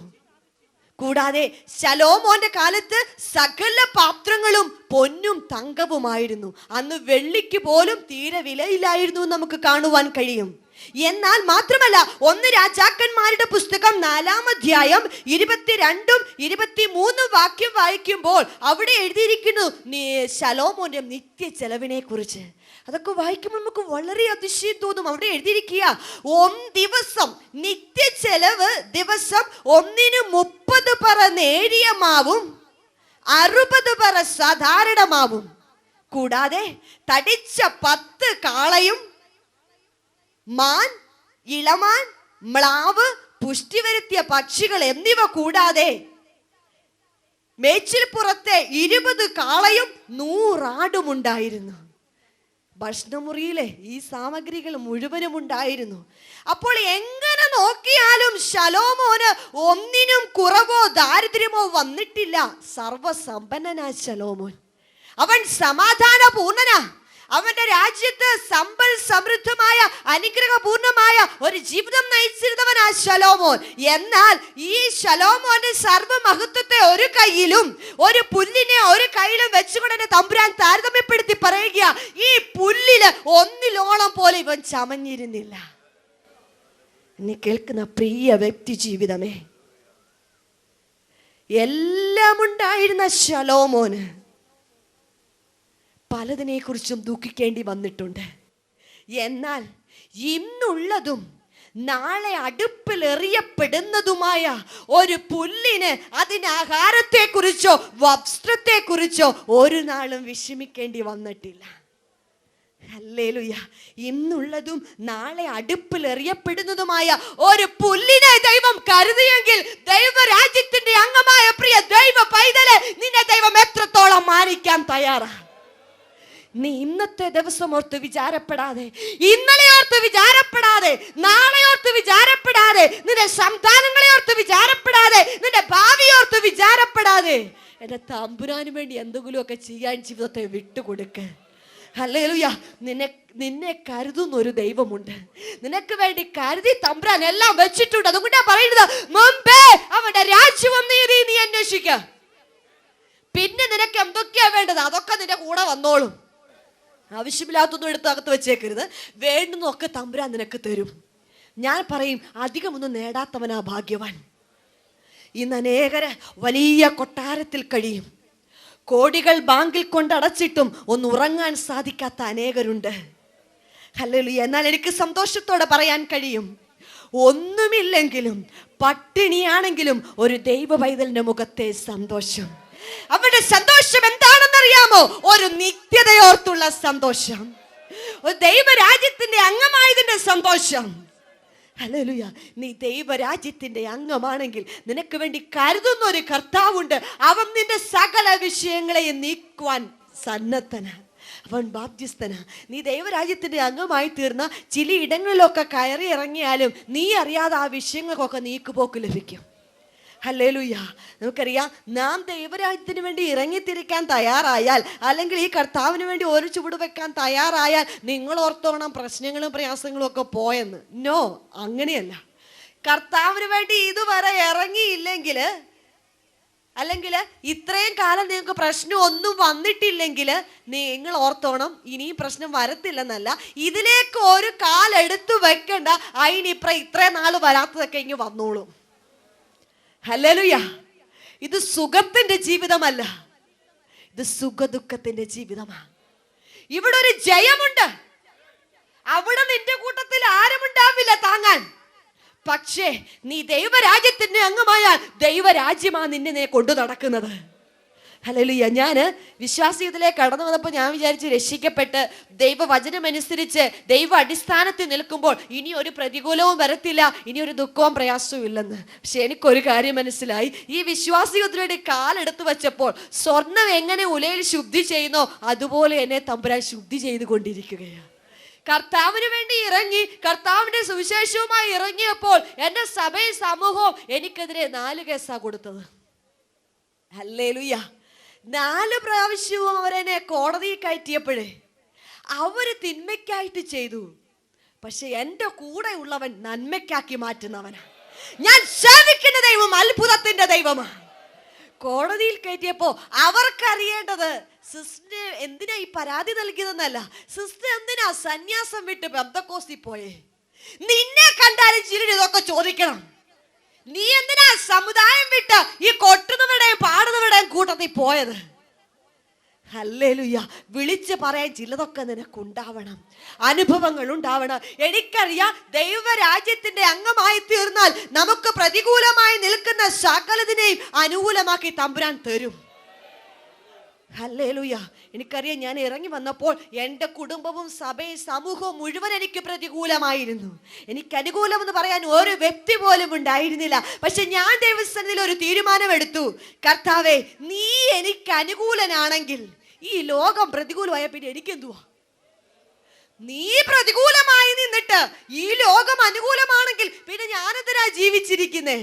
കൂടാതെ ശലോമോന്റെ കാലത്ത് സകല പാത്രങ്ങളും പൊന്നും തങ്കവുമായിരുന്നു. അന്ന് വെള്ളിക്ക് പോലും തീരെ വിലയില്ലായിരുന്നു നമുക്ക് കാണുവാൻ കഴിയും. എന്നാൽ മാത്രമല്ല, 1 രാജാക്കന്മാരുടെ പുസ്തകം 4-ാം അധ്യായം 22-ഉം 23-ഉം വാക്യം വായിക്കുമ്പോൾ അവിടെ എഴുതിയിരിക്കുന്നു ശലോമോന്റെ നിത്യ ചെലവിനെ കുറിച്ച്. അതൊക്കെ വായിക്കുമ്പോൾ നമുക്ക് വളരെ അതിശയം തോന്നും. അവിടെ എഴുതിയിരിക്കുക, ദിവസം നിത്യ ചെലവ് ദിവസം 1-ന് 30 പറ നേരിയ മാവും 60 പറ സാധാരണ മാവും, കൂടാതെ തടിച്ച 10 കാളയും മാൻ, ഇളമാൻ, മ്ലാവ്, പുഷ്ടി വരുത്തിയ പക്ഷികൾ എന്നിവ കൂടാതെ മേച്ചിൽപ്പുറത്തെ 20 കാളയും 100 ആടുമുണ്ടായിരുന്നു. ഭക്ഷണമുറിയിലെ ഈ സാമഗ്രികൾ മുഴുവനും ഉണ്ടായിരുന്നു. അപ്പോൾ എങ്ങനെ നോക്കിയാലും ശലോമോന് ഒന്നിനും കുറവോ ദാരിദ്ര്യമോ വന്നിട്ടില്ല. സർവസമ്പന്നനാ ശലോമോൻ. അവൻ സമാധാനപൂർണനാ. അവന്റെ രാജ്യത്ത് സമ്പൽ സമൃദ്ധമായ അനുഗ്രഹപൂർണമായ ഒരു ജീവിതം നയിച്ചിരുന്നവനാ ശലോമോൻ. എന്നാൽ ഈ ശലോമോന്റെ സർവ്വമഹത്വത്തെ ഒരു കയ്യിലും ഒരു പുല്ലിനെ ഒരു കയ്യിലും വെച്ചുകൊണ്ട് തമ്പുരാൻ താരതമ്യപ്പെടുത്തി പറയുക, ഈ പുല്ലില് ഒന്നിലോളം പോലെ ഇവൻ ചമഞ്ഞിരുന്നില്ല. എന്നെ കേൾക്കുന്ന പ്രിയ വ്യക്തി ജീവിതമേ, എല്ലാം ഉണ്ടായിരുന്ന ശലോമോന് പലതിനെ കുറിച്ചും ദുഃഖിക്കേണ്ടി വന്നിട്ടുണ്ട്. എന്നാൽ ഇന്നുള്ളതും നാളെ അടുപ്പിൽ എറിയപ്പെടുന്നതുമായ ഒരു പുല്ലിന് അതിന് ആഹാരത്തെക്കുറിച്ചോ വസ്ത്രത്തെക്കുറിച്ചോ ഒരു നാളും വിഷമിക്കേണ്ടി വന്നിട്ടില്ല. ഹല്ലേലൂയ. ഇന്നുള്ളതും നാളെ അടുപ്പിൽ എറിയപ്പെടുന്നതുമായ ഒരു പുല്ലിനെ ദൈവം കരുതിയെങ്കിൽ ദൈവരാജ്യത്തിന്റെ അംഗമായ പ്രിയ ദൈവ പൈതലെ, നിന്നെ ദൈവം എത്രത്തോളം മാനിക്കാൻ തയ്യാറാണ്. നീ ഇന്നത്തെ ദിവസം ഓർത്ത് വിചാരപ്പെടാതെ, ഇന്നലെ ഓർത്ത് വിചാരപ്പെടാതെ, നാളെ ഓർത്ത് വിചാരപ്പെടാതെ, നിന്റെ സന്താനങ്ങളെ ഓർത്ത് വിചാരപ്പെടാതെ, നിന്റെ ഭാവി ഓർത്ത് വിചാരപ്പെടാതെ, എന്റെ തമ്പുരാന് വേണ്ടി എന്തെങ്കിലുമൊക്കെ ചെയ്യാൻ ജീവിതത്തെ വിട്ടുകൊടുക്ക്. ഹല്ലേലൂയ. നിന്നെ കരുതുന്ന ഒരു ദൈവമുണ്ട്. നിനക്ക് വേണ്ടി കരുതി തമ്പുരാൻ എല്ലാം വെച്ചിട്ടുണ്ട്. അതുകൊണ്ടാ പറയുന്നത്, മുമ്പേ അവന്റെ രാജ്യവും നീതി നീ അന്വേഷിക്ക, പിന്നെ നിനക്ക് എന്തൊക്കെയാ വേണ്ടത് അതൊക്കെ നിന്റെ കൂടെ വന്നോളും. ആവശ്യമില്ലാത്തൊന്നും എടുത്ത് അകത്ത് വെച്ചേക്കരുത്. വേണ്ടുന്നൊക്കെ തമ്പുരാൻ നിനക്ക് തരും. ഞാൻ പറയും, അധികമൊന്നും നേടാത്തവനാ ഭാഗ്യവാൻ. ഇന്ന് അനേകര് വലിയ കൊട്ടാരത്തിൽ കഴിയും. കോടികൾ ബാങ്കിൽ കൊണ്ടടച്ചിട്ടും ഒന്ന് ഉറങ്ങാൻ സാധിക്കാത്ത അനേകരുണ്ട്. ഹല്ലേലൂയ. എന്നാൽ എനിക്ക് സന്തോഷത്തോടെ പറയാൻ കഴിയും, ഒന്നുമില്ലെങ്കിലും പട്ടിണിയാണെങ്കിലും ഒരു ദൈവ പൈതലിന്റെ മുഖത്തെ സന്തോഷം. അവരുടെ സന്തോഷം എന്താണെന്നറിയാമോ? ഒരു നിത്യതയോർത്തുള്ള സന്തോഷം, ഒരു ദൈവരാജ്യത്തിന്റെ അംഗമായതിന്റെ സന്തോഷം. ഹല്ലേലൂയ. നീ ദൈവരാജ്യത്തിന്റെ അംഗമാണെങ്കിൽ നിനക്ക് വേണ്ടി കരുതുന്ന ഒരു കർത്താവുണ്ട്. അവൻ നിന്റെ സകല വിഷയങ്ങളെയും നീക്കുവാൻ സന്നദ്ധനാ. അവൻ ബാധ്യസ്ഥനാ. നീ ദൈവരാജ്യത്തിന്റെ അംഗമായി തീർന്ന ചില ഇടങ്ങളിലൊക്കെ കയറി ഇറങ്ങിയാലും നീ അറിയാതെ ആ വിഷയങ്ങൾക്കൊക്കെ നീക്കുപോക്ക് ലഭിക്കും. ഹല്ലേലൂയ. നമുക്കറിയാം, നാം ദൈവരാജ്യത്തിന് വേണ്ടി ഇറങ്ങിത്തിരിക്കാൻ തയ്യാറായാൽ, അല്ലെങ്കിൽ ഈ കർത്താവിന് വേണ്ടി ഒരു ചുവട് വെക്കാൻ തയ്യാറായാൽ, നിങ്ങൾ ഓർത്തോണം പ്രശ്നങ്ങളും പ്രയാസങ്ങളും ഒക്കെ പോയെന്ന്. നോ, അങ്ങനെയല്ല. കർത്താവിന് വേണ്ടി ഇതുവരെ ഇറങ്ങിയില്ലെങ്കിൽ, അല്ലെങ്കിൽ ഇത്രയും കാലം നിങ്ങൾക്ക് പ്രശ്നം ഒന്നും വന്നിട്ടില്ലെങ്കിൽ, നിങ്ങൾ ഓർത്തോണം ഇനിയും പ്രശ്നം വരത്തില്ലെന്നല്ല, ഇതിലേക്ക് ഒരു കാലെടുത്ത് വെക്കണ്ട. അതിനിപ്പുറം ഇത്രയും നാൾ വരാത്തതൊക്കെ ഇങ്ങ് വന്നോളും. ഹല്ലേലൂയ. ഇത് സുഖത്തിന്റെ ജീവിതമല്ല, ഇത് സുഖദുഃഖത്തിന്റെ ജീവിതമാണ്. ഇവിടെ ഒരു ജയമുണ്ട്. അവിടെ നിന്റെ കൂട്ടത്തിൽ ആരുമുണ്ടാവില്ല താങ്ങാൻ. പക്ഷേ നീ ദൈവരാജ്യത്തിന്റെ അംഗമായാൽ ദൈവരാജ്യമാ നിന്നെ കൊണ്ടു നടക്കുന്നത്. ഹല്ലേലൂയ. ഞാൻ വിശ്വാസത്തിലേക്ക് കടന്നു വന്നപ്പോൾ ഞാൻ വിചാരിച്ച്, രക്ഷിക്കപ്പെട്ട് ദൈവവചനമനുസരിച്ച് ദൈവ അടിസ്ഥാനത്തിൽ നിൽക്കുമ്പോൾ ഇനി ഒരു പ്രതികൂലവും വരത്തില്ല, ഇനി ഒരു ദുഃഖവും പ്രയാസവും ഇല്ലെന്ന്. പക്ഷെ എനിക്കൊരു കാര്യം മനസ്സിലായി. ഈ വിശ്വാസത്തിലൂടെ കാലെടുത്ത് വെച്ചപ്പോൾ സ്വർണം എങ്ങനെ ഉലയിൽ ശുദ്ധി ചെയ്യുന്നോ അതുപോലെ എന്നെ തമ്പുരാൻ ശുദ്ധി ചെയ്തുകൊണ്ടിരിക്കുകയാണ്. കർത്താവിന് വേണ്ടി ഇറങ്ങി, കർത്താവിന്റെ സുവിശേഷവുമായി ഇറങ്ങിയപ്പോൾ എന്റെ സഭയും സമൂഹവും എനിക്കെതിരെ 4 കേസാ കൊടുത്തത്. ഹല്ലേലൂയ. 4 പ്രാവശ്യവും അവരെന്നെ കോടതിയിൽ കയറ്റിയപ്പോഴേ അവര് തിന്മയ്ക്കായിട്ട് ചെയ്തു. പക്ഷെ എൻ്റെ കൂടെ ഉള്ളവൻ നന്മയ്ക്കാക്കി മാറ്റുന്നവനാ. ഞാൻ സേവിക്കുന്ന ദൈവം അത്ഭുതത്തിന്റെ ദൈവമാണ്. കോടതിയിൽ കയറ്റിയപ്പോ അവർക്കറിയേണ്ടത് സിസ്റ്റർ എന്തിനാ ഈ പരാതി നൽകിയതെന്നല്ല, സിസ്റ്റർ എന്തിനാ സന്യാസം വിട്ട് പെന്തക്കോസ്തിൽ പോയേ? നിന്നെ കണ്ടാലും ചിലർ ഇതൊക്കെ ചോദിക്കണം. നീ എന്തിനാ സമുദായം വിട്ട് ഈ കൊട്ടുന്നവരുടെയും പാടുന്നവരുടെയും കൂട്ടത്തിൽ പോയത്? ഹല്ലേലൂയ. വിളിച്ച് പറയാൻ ചിലതൊക്കെ നിനക്കുണ്ടാവണം, അനുഭവങ്ങൾ ഉണ്ടാവണം. എനിക്കറിയാം, ദൈവരാജ്യത്തിന്റെ അംഗമായി തീർന്നാൽ നമുക്ക് പ്രതികൂലമായി നിൽക്കുന്ന സകലതിനെയും അനുകൂലമാക്കി തമ്പുരാൻ തരും. ഹല്ലേലൂയ. എനിക്കറിയാം, ഞാൻ ഇറങ്ങി വന്നപ്പോൾ എൻ്റെ കുടുംബവും സഭയും സമൂഹവും മുഴുവൻ എനിക്ക് പ്രതികൂലമായിരുന്നു. എനിക്ക് അനുകൂലം എന്ന് പറയാൻ ഒരു വ്യക്തി പോലും ഉണ്ടായിരുന്നില്ല. പക്ഷെ ഞാൻ ദൈവസന്നിധിയിൽ ഒരു തീരുമാനമെടുത്തു. കർത്താവേ, നീ എനിക്ക് അനുകൂലനാണെങ്കിൽ ഈ ലോകം പ്രതികൂലമായ പിന്നെ എനിക്കെന്തുവാ? നീ പ്രതികൂലമായി നിന്നിട്ട് ഈ ലോകം അനുകൂലമാണെങ്കിൽ പിന്നെ ഞാനെന്തിനാ ജീവിച്ചിരിക്കുന്നേ?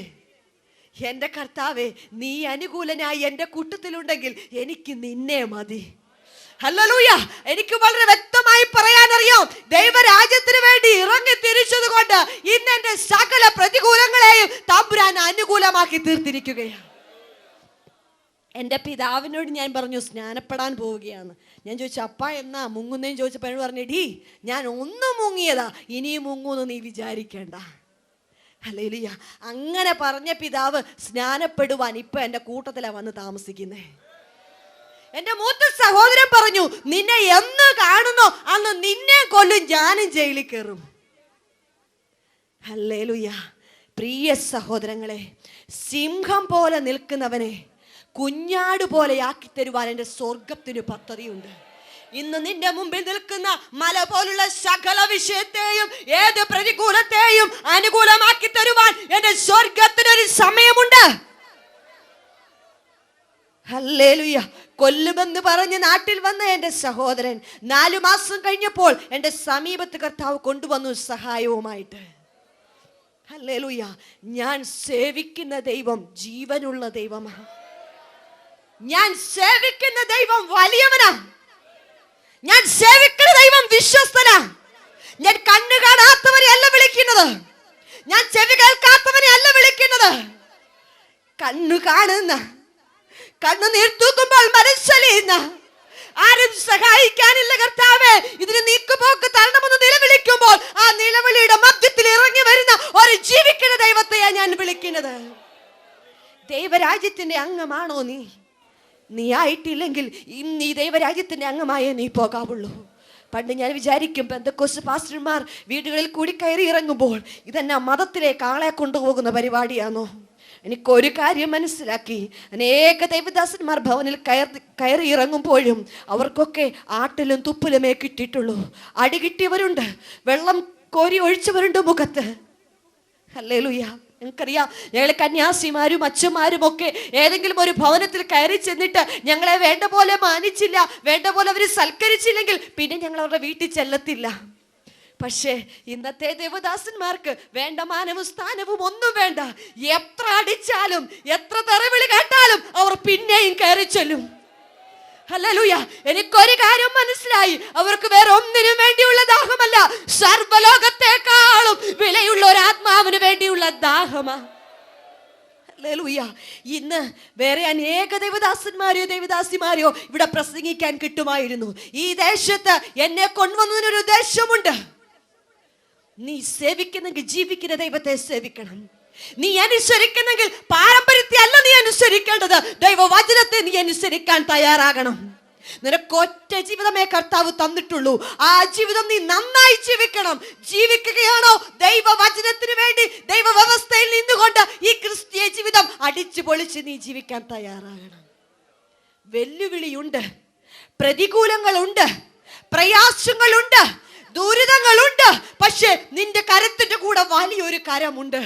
എൻ്റെ കർത്താവേ, നീ അനുകൂലനായി എൻ്റെ കൂട്ടത്തിലുണ്ടെങ്കിൽ എനിക്ക് നിന്നെ മതി. ഹല്ലേലൂയ. എനിക്ക് വളരെ വ്യക്തമായി പറയാനറിയാം, ദൈവരാജ്യത്തിന് വേണ്ടി ഇറങ്ങി തിരിച്ചത് കൊണ്ട് ഇന്ന് എൻ്റെ സകല പ്രതികൂലങ്ങളെയും തമ്പുരാൻ അനുകൂലമാക്കി തീർത്തിരിക്കുകയാണ്. എൻ്റെ പിതാവിനോട് ഞാൻ പറഞ്ഞു, സ്നാനപ്പെടാൻ പോവുകയാണ്. ഞാൻ ചോദിച്ചു, അപ്പ എന്നാ മുങ്ങുന്നേന്ന് ചോദിച്ചപ്പോൾ എന്നോട് പറഞ്ഞു, ഡീ ഞാൻ ഒന്നും മുങ്ങിയതാ, ഇനിയും മുങ്ങൂന്ന് നീ വിചാരിക്കേണ്ട. ഹല്ലേലൂയ. അങ്ങനെ പറഞ്ഞ പിതാവ് സ്നാനപ്പെടുവാൻ ഇപ്പൊ എൻ്റെ കൂട്ടത്തിലാണ് വന്ന് താമസിക്കുന്നേ. എൻ്റെ മൂത്ത സഹോദരൻ പറഞ്ഞു, നിന്നെ എന്ന് കാണുന്നോ അന്ന് നിന്നെ കൊല്ലും, ഞാനും ജയിലിൽ കയറും. ഹല്ലേലൂയ. പ്രിയ സഹോദരങ്ങളെ, സിംഹം പോലെ നിൽക്കുന്നവനെ കുഞ്ഞാട് പോലെ ആക്കി തരുവാൻ എൻ്റെ സ്വർഗത്തിന് പദ്ധതിയുണ്ട്. ഇന്ന് നിന്റെ മുമ്പിൽ നിൽക്കുന്ന മല പോലുള്ള സകല വിഷയത്തെയും ഏത് പ്രതികൂലത്തെയും അനുകൂലമാക്കി തരുവാൻ എൻ്റെ സ്വർഗത്തിനൊരു സമയമുണ്ട്. ഹല്ലേലൂയ. കൊല്ലുമെന്ന് പറഞ്ഞ് നാട്ടിൽ വന്ന എൻ്റെ സഹോദരൻ 4 മാസം കഴിഞ്ഞപ്പോൾ എൻ്റെ സമീപത്ത് കർത്താവ് കൊണ്ടുവന്നു സഹായവുമായിട്ട്. ഹല്ലേലൂയ. ഞാൻ സേവിക്കുന്ന ദൈവം ജീവനുള്ള ദൈവമാണ്. ഞാൻ സേവിക്കുന്ന ദൈവം വലിയവനാ. ഞാൻ സേവിക്കുന്ന ദൈവം വിശ്വസ്തനാ. ഞാൻ കണ്ണു കാണാത്തവനെ അല്ല വിളിക്കുന്നത്, ഞാൻ ചെവി കേൾക്കാത്തവനെ അല്ല വിളിക്കുന്നത്. കണ്ണു കാണുന്ന, കണ്ണു നീർത്തൂക്കുമ്പോൾ മനസ്സലിയുന്ന, ആരും സഹായിക്കാനില്ല കർത്താവേ, ഇതിന് നീക്കുപോക്ക് തരണമെന്ന് നിലവിളിക്കുമ്പോൾ ആ നിലവിളിയുടെ മധ്യത്തിൽ ഇറങ്ങി വരുന്ന ഒരു ജീവിക്കുന്ന ദൈവത്തെയാണ് ഞാൻ വിളിക്കുന്നത്. ദൈവരാജ്യത്തിന്റെ അംഗമാണോ നീ? നീ ആയിട്ടില്ലെങ്കിൽ ഇന്ന് ഈ ദൈവരാജ്യത്തിന്റെ അംഗമായേ നീ പോകാവുള്ളൂ. പണ്ട് ഞാൻ വിചാരിക്കും, പെന്തക്കോസ്ത് പാസ്റ്റർമാർ വീടുകളിൽ കൂടി കയറി ഇറങ്ങുമ്പോൾ ഇതെന്നാ മതത്തിലേക്ക് ആളെ കൊണ്ടുപോകുന്ന പരിപാടിയാണോ? എനിക്കൊരു കാര്യം മനസ്സിലാക്കി, അനേക ദൈവദാസന്മാർ ഭവനിൽ കയറി ഇറങ്ങുമ്പോഴും അവർക്കൊക്കെ ആട്ടിലും തുപ്പിലുമേ കിട്ടിയിട്ടുള്ളൂ. അടി കിട്ടിയവരുണ്ട്, വെള്ളം കോരി ഒഴിച്ചവരുണ്ട് മുഖത്ത്. ഹല്ലേലൂയ. ഞങ്ങൾക്കറിയാം, ഞങ്ങൾ കന്യാസിമാരും അച്ഛന്മാരും ഒക്കെ ഏതെങ്കിലും ഒരു ഭവനത്തിൽ കയറി ചെന്നിട്ട് ഞങ്ങളെ വേണ്ട പോലെ മാനിച്ചില്ല, വേണ്ട പോലെ അവർ സൽക്കരിച്ചില്ലെങ്കിൽ പിന്നെ ഞങ്ങൾ അവരുടെ വീട്ടിൽ ചെല്ലത്തില്ല. പക്ഷേ ഇന്നത്തെ ദേവദാസന്മാർക്ക് വേണ്ട മാനവും സ്ഥാനവും ഒന്നും വേണ്ട. എത്ര അടിച്ചാലും എത്ര തെറിവിളി കേട്ടാലും അവർ പിന്നെയും കയറി ചെല്ലും. ഹല്ലേലൂയ. എനിക്കൊരു കാര്യം മനസ്സിലായി, അവർക്ക് വേറെ ഒന്നിനും വേണ്ടിയുള്ള ദാഹമല്ല, സർവ്വലോകത്തെക്കാളും വിലയുള്ള ഒരു ആത്മാവിന് വേണ്ടിയുള്ള ദാഹമാ. ഹല്ലേലൂയ. ഇന്ന് വേറെ അനേക ദേവദാസന്മാരെയോ ദേവദാസിമാരെയോ ഇവിടെ പ്രസംഗിക്കാൻ കിട്ടുമായിരുന്നു. ഈ ദേശത്ത് എന്നെ കൊണ്ടുവന്നതിനൊരു ഉദ്ദേശമുണ്ട്. നീ സേവിക്കുന്നെങ്കിൽ ജീവിക്കുന്ന ദൈവത്തെ സേവിക്കണം. നീ അനുസരിക്കുന്നെങ്കിൽ പാരമ്പര്യത്തെ അല്ല നീ അനുസരിക്കേണ്ടത്, ദൈവവചനത്തെ നീ അനുസരിക്കാൻ തയ്യാറാകണം. നിനക്ക് ഒറ്റ ജീവിതമേ കർത്താവ് തന്നിട്ടുള്ളൂ. ആ ജീവിതം നീ നന്നായി ജീവിക്കണം. ജീവിക്കുകയാണോ ദൈവവചനത്തിന് വേണ്ടി, ദൈവവ്യവസ്ഥയിൽ നിന്നുകൊണ്ട് ഈ ക്രിസ്തീയ ജീവിതം അടിച്ചു പൊളിച്ച് നീ ജീവിക്കാൻ തയ്യാറാകണം. വെല്ലുവിളിയുണ്ട്, പ്രതികൂലങ്ങളുണ്ട്, പ്രയാസങ്ങളുണ്ട്, ദുരിതങ്ങളുണ്ട്. പക്ഷെ നിന്റെ കരത്തിന്റെ കൂടെ വലിയൊരു കരമുണ്ട്.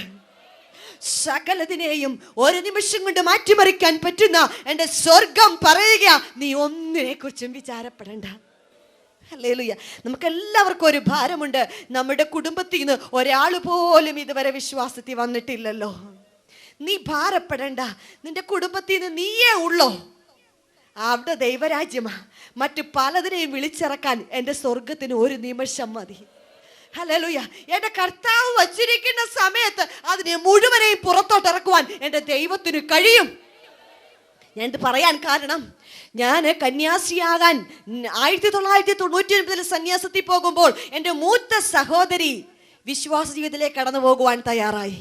സകലതിനെയും ഒരു നിമിഷം കൊണ്ട് മാറ്റിമറിക്കാൻ പറ്റുന്ന എൻ്റെ സ്വർഗം പറയുക, നീ ഒന്നിനെ കുറിച്ചും വിചാരപ്പെടണ്ട. ഹല്ലേലൂയ. നമുക്കെല്ലാവർക്കും ഒരു ഭാരമുണ്ട്. നമ്മുടെ കുടുംബത്തിൽ നിന്ന് ഒരാൾ പോലും ഇതുവരെ വിശ്വാസത്തിൽ വന്നിട്ടില്ലല്ലോ. നീ ഭാരപ്പെടണ്ട. നിന്റെ കുടുംബത്തിൽ നിന്ന് നീയേ ഉള്ളോ, അവിടെ ദൈവരാജ്യമാ. മറ്റു പലതിനെയും വിളിച്ചിറക്കാൻ എൻ്റെ സ്വർഗത്തിന് ഒരു നിമിഷം മതി. ഹല്ലേലൂയ. എൻ്റെ കർത്താവ് വച്ചിരിക്കുന്ന സമയത്ത് അതിനെ മുഴുവനെയും പുറത്തോട്ടിറക്കുവാൻ എൻ്റെ ദൈവത്തിന് കഴിയും. ഞാൻ ഇത് പറയാൻ കാരണം, ഞാൻ കന്യാസിയാകാൻ 1999 സന്യാസത്തിൽ പോകുമ്പോൾ എൻ്റെ മൂത്ത സഹോദരി വിശ്വാസ ജീവിതത്തിലേക്ക് കടന്നു പോകുവാൻ തയ്യാറായി.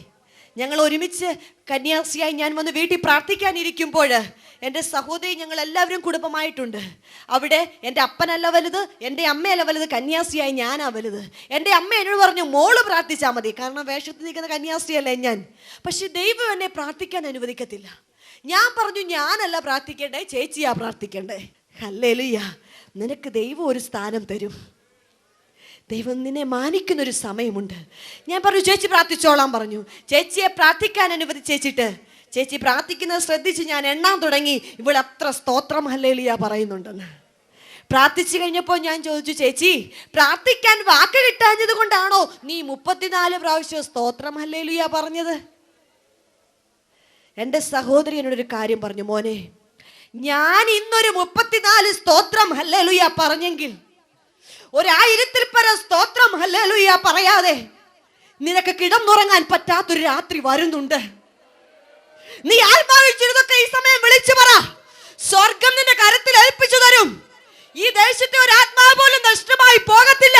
ഞങ്ങൾ ഒരുമിച്ച് കന്യാസിയായി ഞാൻ വന്ന് വീട്ടിൽ പ്രാർത്ഥിക്കാനിരിക്കുമ്പോൾ എൻ്റെ സഹോദരി, ഞങ്ങൾ എല്ലാവരും കുടുംബമായിട്ടുണ്ട്. അവിടെ എൻ്റെ അപ്പനല്ല വലുത്, എൻ്റെ അമ്മയല്ല വലുത്, കന്യാസിയായി ഞാനാ വലുത്. എൻ്റെ അമ്മ എന്നോട് പറഞ്ഞു, മോള് പ്രാർത്ഥിച്ചാൽ മതി, കാരണം വേഷത്തിൽ നിൽക്കുന്ന കന്യാസിയല്ലേ ഞാൻ. പക്ഷെ ദൈവം എന്നെ പ്രാർത്ഥിക്കാൻ അനുവദിക്കത്തില്ല. ഞാൻ പറഞ്ഞു, ഞാനല്ല പ്രാർത്ഥിക്കേണ്ടേ, ചേച്ചിയാ പ്രാർത്ഥിക്കണ്ടേ. ഹല്ലേലൂയ. നിനക്ക് ദൈവം ഒരു സ്ഥാനം തരും. ദൈവം നിന്നെ മാനിക്കുന്നൊരു സമയമുണ്ട്. ഞാൻ പറഞ്ഞു ചേച്ചി പ്രാർത്ഥിച്ചോളാൻ പറഞ്ഞു. ചേച്ചിയെ പ്രാർത്ഥിക്കാൻ അനുവദിച്ചേച്ചിട്ട് ചേച്ചി പ്രാർത്ഥിക്കുന്നത് ശ്രദ്ധിച്ച് ഞാൻ എണ്ണാൻ തുടങ്ങി. ഇവിടെ അത്ര സ്തോത്രം ഹല്ലേലൂയ പറയുന്നുണ്ടെന്ന്. പ്രാർത്ഥിച്ചു കഴിഞ്ഞപ്പോൾ ഞാൻ ചോദിച്ചു, ചേച്ചി പ്രാർത്ഥിക്കാൻ വാക്ക് കിട്ടാഞ്ഞത് കൊണ്ടാണോ നീ 34 പ്രാവശ്യം സ്തോത്രം ഹല്ലേലൂയ പറഞ്ഞത്? എൻ്റെ സഹോദരി എന്നോടൊരു കാര്യം പറഞ്ഞു, മോനെ ഞാൻ ഇന്നൊരു 34 സ്തോത്രം ഹല്ലേലൂയ പറഞ്ഞെങ്കിൽ 1000-ൽ പരം സ്തോത്രം ഹല്ലേലൂയ പറയാതെ നിനക്ക് കിടന്നുറങ്ങാൻ പറ്റാത്തൊരു രാത്രി വരുന്നുണ്ട്. നീ ആത്മാവിൽ ചിലതൊക്കെ ഈ സമയം വിളിച്ചു പറ. സ്വർഗം നിന്റെ കരത്തിൽ ഏൽപ്പിച്ചു തരും. ഈ ദേശത്തെ ഒരു ആത്മാവ് പോലും നഷ്ടമായി പോകത്തില്ല.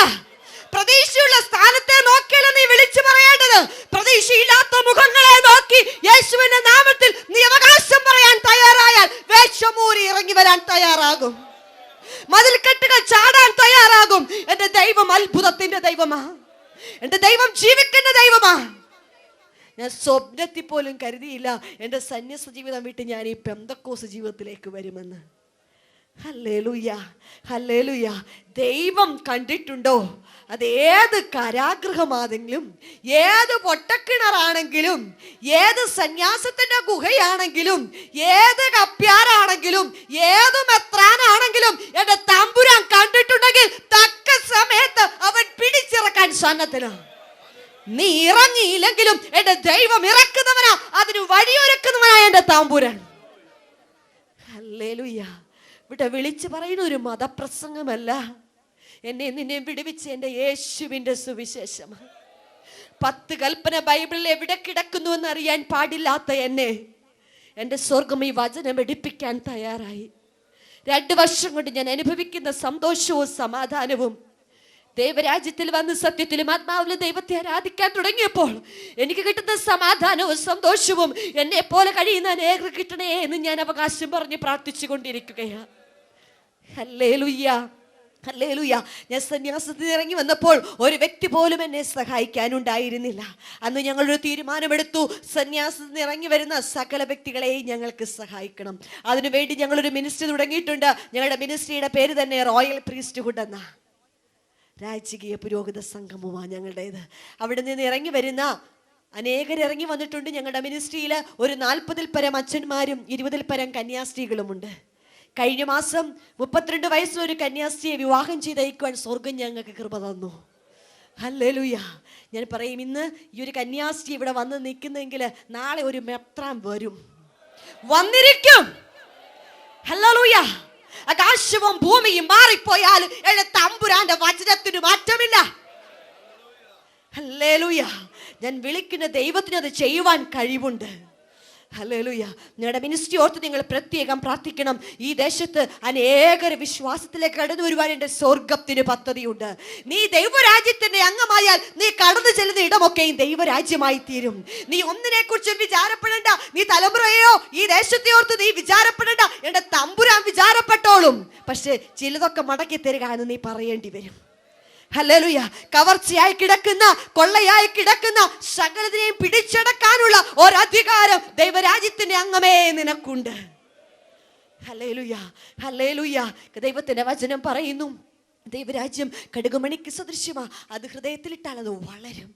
പ്രതീക്ഷയുള്ള സ്ഥാനത്തെ നോക്കിയല്ല നീ വിളിച്ചു പറയേണ്ടത്. പ്രതീക്ഷയില്ലാത്ത മുഖങ്ങളെ നോക്കി യേശുവിന്റെ നാമത്തിൽ നീ അവകാശം പറയാൻ തയ്യാറായാൽ വേഷമൂരി ഇറങ്ങി വരാൻ തയ്യാറാകും. മതിൽക്കെട്ടുകൾ ചാടാൻ തയ്യാറാകും. എന്റെ ദൈവം അത്ഭുതത്തിന്റെ ദൈവമാ. എന്റെ ദൈവം ജീവിക്കുന്ന ദൈവമാ. ഞാൻ സ്വപ്നത്തിൽ പോലും കരുതിയില്ല എൻ്റെ സന്യാസ ജീവിതം വിട്ട് ഞാൻ ഈ പെന്തക്കോസ് ജീവിതത്തിലേക്ക് വരുമെന്ന്. Hallelujah, hallelujah. ദൈവം കണ്ടിട്ടുണ്ടോ? അത് ഏത് കാരാഗൃഹമാണെങ്കിലും, ഏത് പൊട്ടക്കിണറാണെങ്കിലും, ഏത് സന്യാസത്തിന്റെ ഗുഹയാണെങ്കിലും, ഏത് കപ്പ്യാരാണെങ്കിലും, ഏത് മെത്രാനാണെങ്കിലും എൻ്റെ തമ്പുരാൻ കണ്ടിട്ടുണ്ടെങ്കിൽ തക്ക സമയത്ത് അവൻ പിടിച്ചിറക്കാൻ സന്നദ്ധനാണ്. നീ ഇറങ്ങിയില്ലെങ്കിലും എൻ്റെ ദൈവം ഇറക്കുന്നവനാ, അതിന് വഴിയൊരുക്കുന്നവനാ എൻ്റെ തമ്പുരാൻ. ഹല്ലേലൂയ. ഇവിടെ വിളിച്ചു പറയുന്ന ഒരു മതപ്രസംഗമല്ല, എന്നെ നിന്നെ വിടുവിച്ച എൻ്റെ യേശുവിൻ്റെ സുവിശേഷമാണ്. 10 കൽപ്പന ബൈബിളിൽ എവിടെ കിടക്കുന്നു എന്ന് അറിയാൻ പാടില്ലാത്ത എന്നെ എൻ്റെ സ്വർഗം ഈ വചനം എടുപ്പിക്കാൻ തയ്യാറായി. 2 വർഷം കൊണ്ട് ഞാൻ അനുഭവിക്കുന്ന സന്തോഷവും സമാധാനവും, ദൈവരാജ്യത്തിൽ വന്ന് സത്യത്തിലും ആത്മാവിലും ദൈവത്തെ ആരാധിക്കാൻ തുടങ്ങിയപ്പോൾ എനിക്ക് കിട്ടുന്ന സമാധാനവും സന്തോഷവും എന്നെ പോലെ കഴിയുന്ന അനേകർ കിട്ടണേ എന്ന് ഞാൻ അവകാശം പറഞ്ഞ് പ്രാർത്ഥിച്ചു കൊണ്ടിരിക്കുകയാണ്. Hallelujah, hallelujah. ഞാൻ സന്യാസത്തിൽ ഇറങ്ങി വന്നപ്പോൾ ഒരു വ്യക്തി പോലും എന്നെ സഹായിക്കാനുണ്ടായിരുന്നില്ല. അന്ന് ഞങ്ങളൊരു തീരുമാനമെടുത്തു, സന്യാസത്തിൽ ഇറങ്ങി വരുന്ന സകല വ്യക്തികളെയും ഞങ്ങൾക്ക് സഹായിക്കണം. അതിനുവേണ്ടി ഞങ്ങളൊരു മിനിസ്ട്രി തുടങ്ങിയിട്ടുണ്ട്. ഞങ്ങളുടെ മിനിസ്ട്രിയുടെ പേര് തന്നെ റോയൽ പ്രീസ്റ്റ്ഹുഡ് എന്ന രാജകീയ പുരോഹിത സംഘമുമാണ് ഞങ്ങളുടേത്. അവിടെ നിന്ന് ഇറങ്ങി വരുന്ന അനേകർ ഇറങ്ങി വന്നിട്ടുണ്ട്. ഞങ്ങളുടെ മിനിസ്ട്രിയിൽ ഒരു 40-ൽ പരം അച്ഛന്മാരും 20-ൽ പരം കന്യാസ്ത്രീകളുമുണ്ട്. കഴിഞ്ഞ മാസം 32 വയസ്സുള്ള ഒരു കന്യാസ്ത്രീയെ വിവാഹം ചെയ്തയക്കുവാൻ സ്വർഗം ഞങ്ങൾക്ക് കൃപ തന്നു. ഹല്ലേലൂയ. ഞാൻ പറയും, ഇന്ന് ഈ ഒരു കന്യാസ്ത്രീ ഇവിടെ വന്ന് നിൽക്കുന്നെങ്കിൽ നാളെ ഒരു മെത്രാൻ വരും, വന്നിരിക്കും. ഹല്ലേലൂയ. ആകാശവും ഭൂമിയും മാറിപ്പോയാൽ എന്റെ തമ്പുരാന്റെ വചനത്തിന് മാറ്റമില്ല. ഹല്ലേലൂയ. ഞാൻ വിളിക്കുന്ന ദൈവത്തിന് അത് ചെയ്യുവാൻ കഴിവുണ്ട്. ഹല്ലേലൂയ. ഞങ്ങളുടെ മിനിസ്ട്രി ഓർത്ത് നിങ്ങൾ പ്രത്യേകം പ്രാർത്ഥിക്കണം. ഈ ദേശത്ത് അനേകർ വിശ്വാസത്തിലേക്ക് കടന്നു വരുവാൻ എൻ്റെ സ്വർഗത്തിന് പദ്ധതിയുണ്ട്. നീ ദൈവരാജ്യത്തിന്റെ അംഗമായാൽ നീ കടന്നു ചെല്ലുന്ന ഇടമൊക്കെയും ദൈവരാജ്യമായി തീരും. നീ ഒന്നിനെ കുറിച്ചും വിചാരപ്പെടേണ്ട. നീ തലമുറയോ ഈ ദേശത്തെ ഓർത്ത് നീ വിചാരപ്പെടേണ്ട. എൻ്റെ തമ്പുരാൻ വിചാരപ്പെട്ടോളും. പക്ഷെ ചിലതൊക്കെ മടക്കി തരിക എന്ന് നീ പറയേണ്ടി വരും. ഹല്ലേലൂയ. കവർച്ചയായി കിടക്കുന്ന, കൊള്ളയായി കിടക്കുന്ന സകലതിനെയും പിടിച്ചടക്കാനുള്ള ഒരധികാരം ദൈവരാജ്യത്തിന്റെ അംഗമേ നിനക്കുണ്ട്. Hallelujah, hallelujah. ദൈവത്തിന്റെ വചനം പറയുന്നു, ദൈവരാജ്യം കടുകുമണിക്ക് സദൃശ്യമാ, അത് ഹൃദയത്തിലിട്ടാൽ അത് വളരും.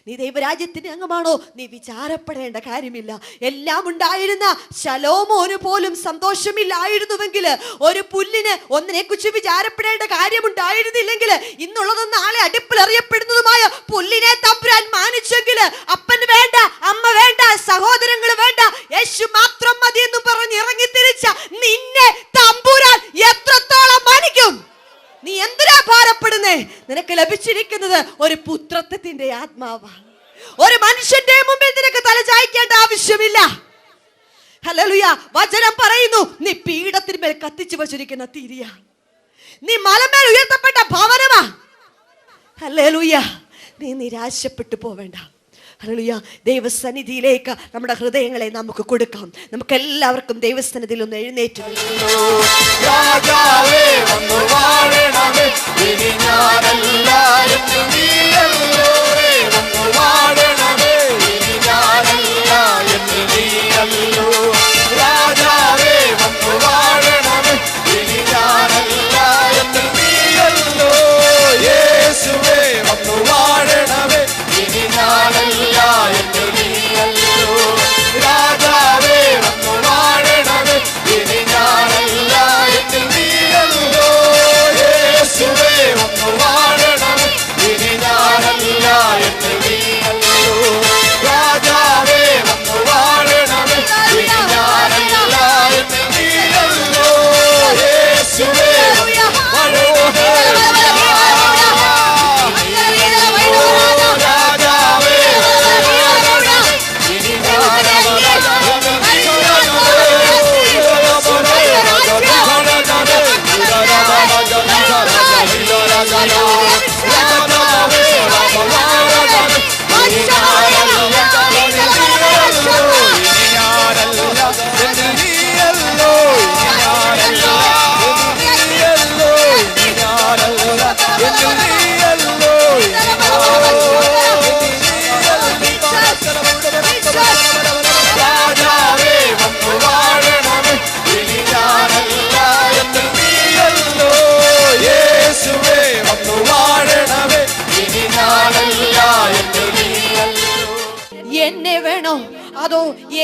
നീ ദൈവരാജ്യത്തിന്റെ അംഗമാണോ? നീ വിചാരപ്പെടേണ്ട കാര്യമില്ല. എല്ലാം ഉണ്ടായിരുന്ന ശലോമോന് പോലും സന്തോഷമില്ലായിരുന്നുവെങ്കിൽ, ഒരു പുല്ലിന് ഒന്നിനെ കുറിച്ച് വിചാരപ്പെടേണ്ട കാര്യമുണ്ടായിരുന്നില്ലെങ്കിൽ, ഇന്നുള്ളതും നാളെ അടുപ്പിൽ അറിയപ്പെടുന്നതുമായ പുല്ലിനെ തമ്പുരാൻ മാനിച്ചെങ്കിൽ, അപ്പൻ വേണ്ട, അമ്മ വേണ്ട, സഹോദരങ്ങൾ വേണ്ട, യേശു മാത്രം മതി എന്ന് പറഞ്ഞ് ഇറങ്ങി തിരിച്ച നിന്നെ തമ്പുരാൻ എത്രത്തോളം മാനിക്കും? നീ എന്തിനാ ഭാരപ്പെടുന്നേ? നിനക്ക് ലഭിച്ചിരിക്കുന്നത് ഒരു പുത്രത്വത്തിന്റെ ആത്മാവാണ്. ഒരു മനുഷ്യന്റെ മുമ്പിൽ നിനക്ക് തലചായ്ക്കേണ്ട ആവശ്യമില്ല. ഹല്ലേലൂയ. വചനം പറയുന്നു, നീ പീഠത്തിന്മേൽ കത്തിച്ചു വച്ചിരിക്കുന്ന തിരിയാ, നീ മലമേൽ ഉയർത്തപ്പെട്ട ഭവനമാ. ഹല്ലേലൂയ. നീ നിരാശപ്പെട്ടു പോവേണ്ട. ഹല്ലേലൂയ. ദൈവസന്നിധിയിലേക്ക് നമ്മുടെ ഹൃദയങ്ങളെ നമുക്ക് കൊടുക്കാം. നമുക്ക് എല്ലാവർക്കും ദൈവസന്നിധിയിൽ ഒന്ന് എഴുന്നേറ്റ് രാജാവേ വന്നു വാഴണമേ, ഇനി ഞാനല്ല എന്ന് നീയല്ലോ. വന്നു വാഴണമേ, ഇനി ഞാനല്ല എന്ന് നീയല്ലോ. രാജാവേ വന്നു വാഴണമേ, ഇനി ഞാൻ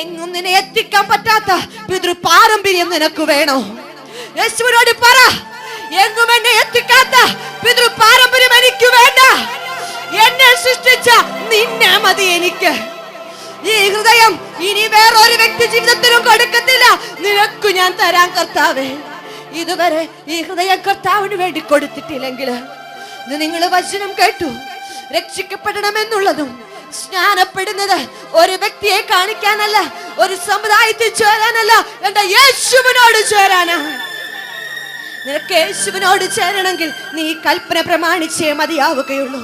എങ്ങും നിന്നെ എത്തിക്കാൻ പറ്റാത്ത പിതൃ പാരമ്പര്യം നിനക്ക് വേണോ? യേശുവിനോട് പറ, എങ്ങും എന്നെ എത്തിക്കാത്ത പിതൃ പാരമ്പര്യം എനിക്ക് വേണ്ട. എന്നെ സൃഷ്ടിച്ച നിന്നെ മതി എനിക്ക്. ഈ ഹൃദയം ഇനി വേറൊരു വ്യക്തി ജീവിതത്തിലും കൊടുക്കത്തില്ല. നിനക്ക് ഞാൻ തരാൻ കർത്താവേ. ഇതുവരെ ഈ ഹൃദയം കർത്താവിന് വേണ്ടി കൊടുത്തിട്ടില്ലെങ്കിൽ, നിങ്ങൾ വചനം കേട്ടു രക്ഷിക്കപ്പെടണമെന്നുള്ളതും സ്നാനപ്പെടുന്നത് ഒരു വ്യക്തിയെ കാണിക്കാനല്ല, ഒരു സമുദായത്തിൽ ചേരാനല്ല, എന്റെ യേശുവിനോട് ചേരാനാ. നിനക്ക് യേശുവിനോട് ചേരണമെങ്കിൽ നീ കൽപ്പന പ്രമാണിച്ചേ മതിയാവുകയുള്ളൂ.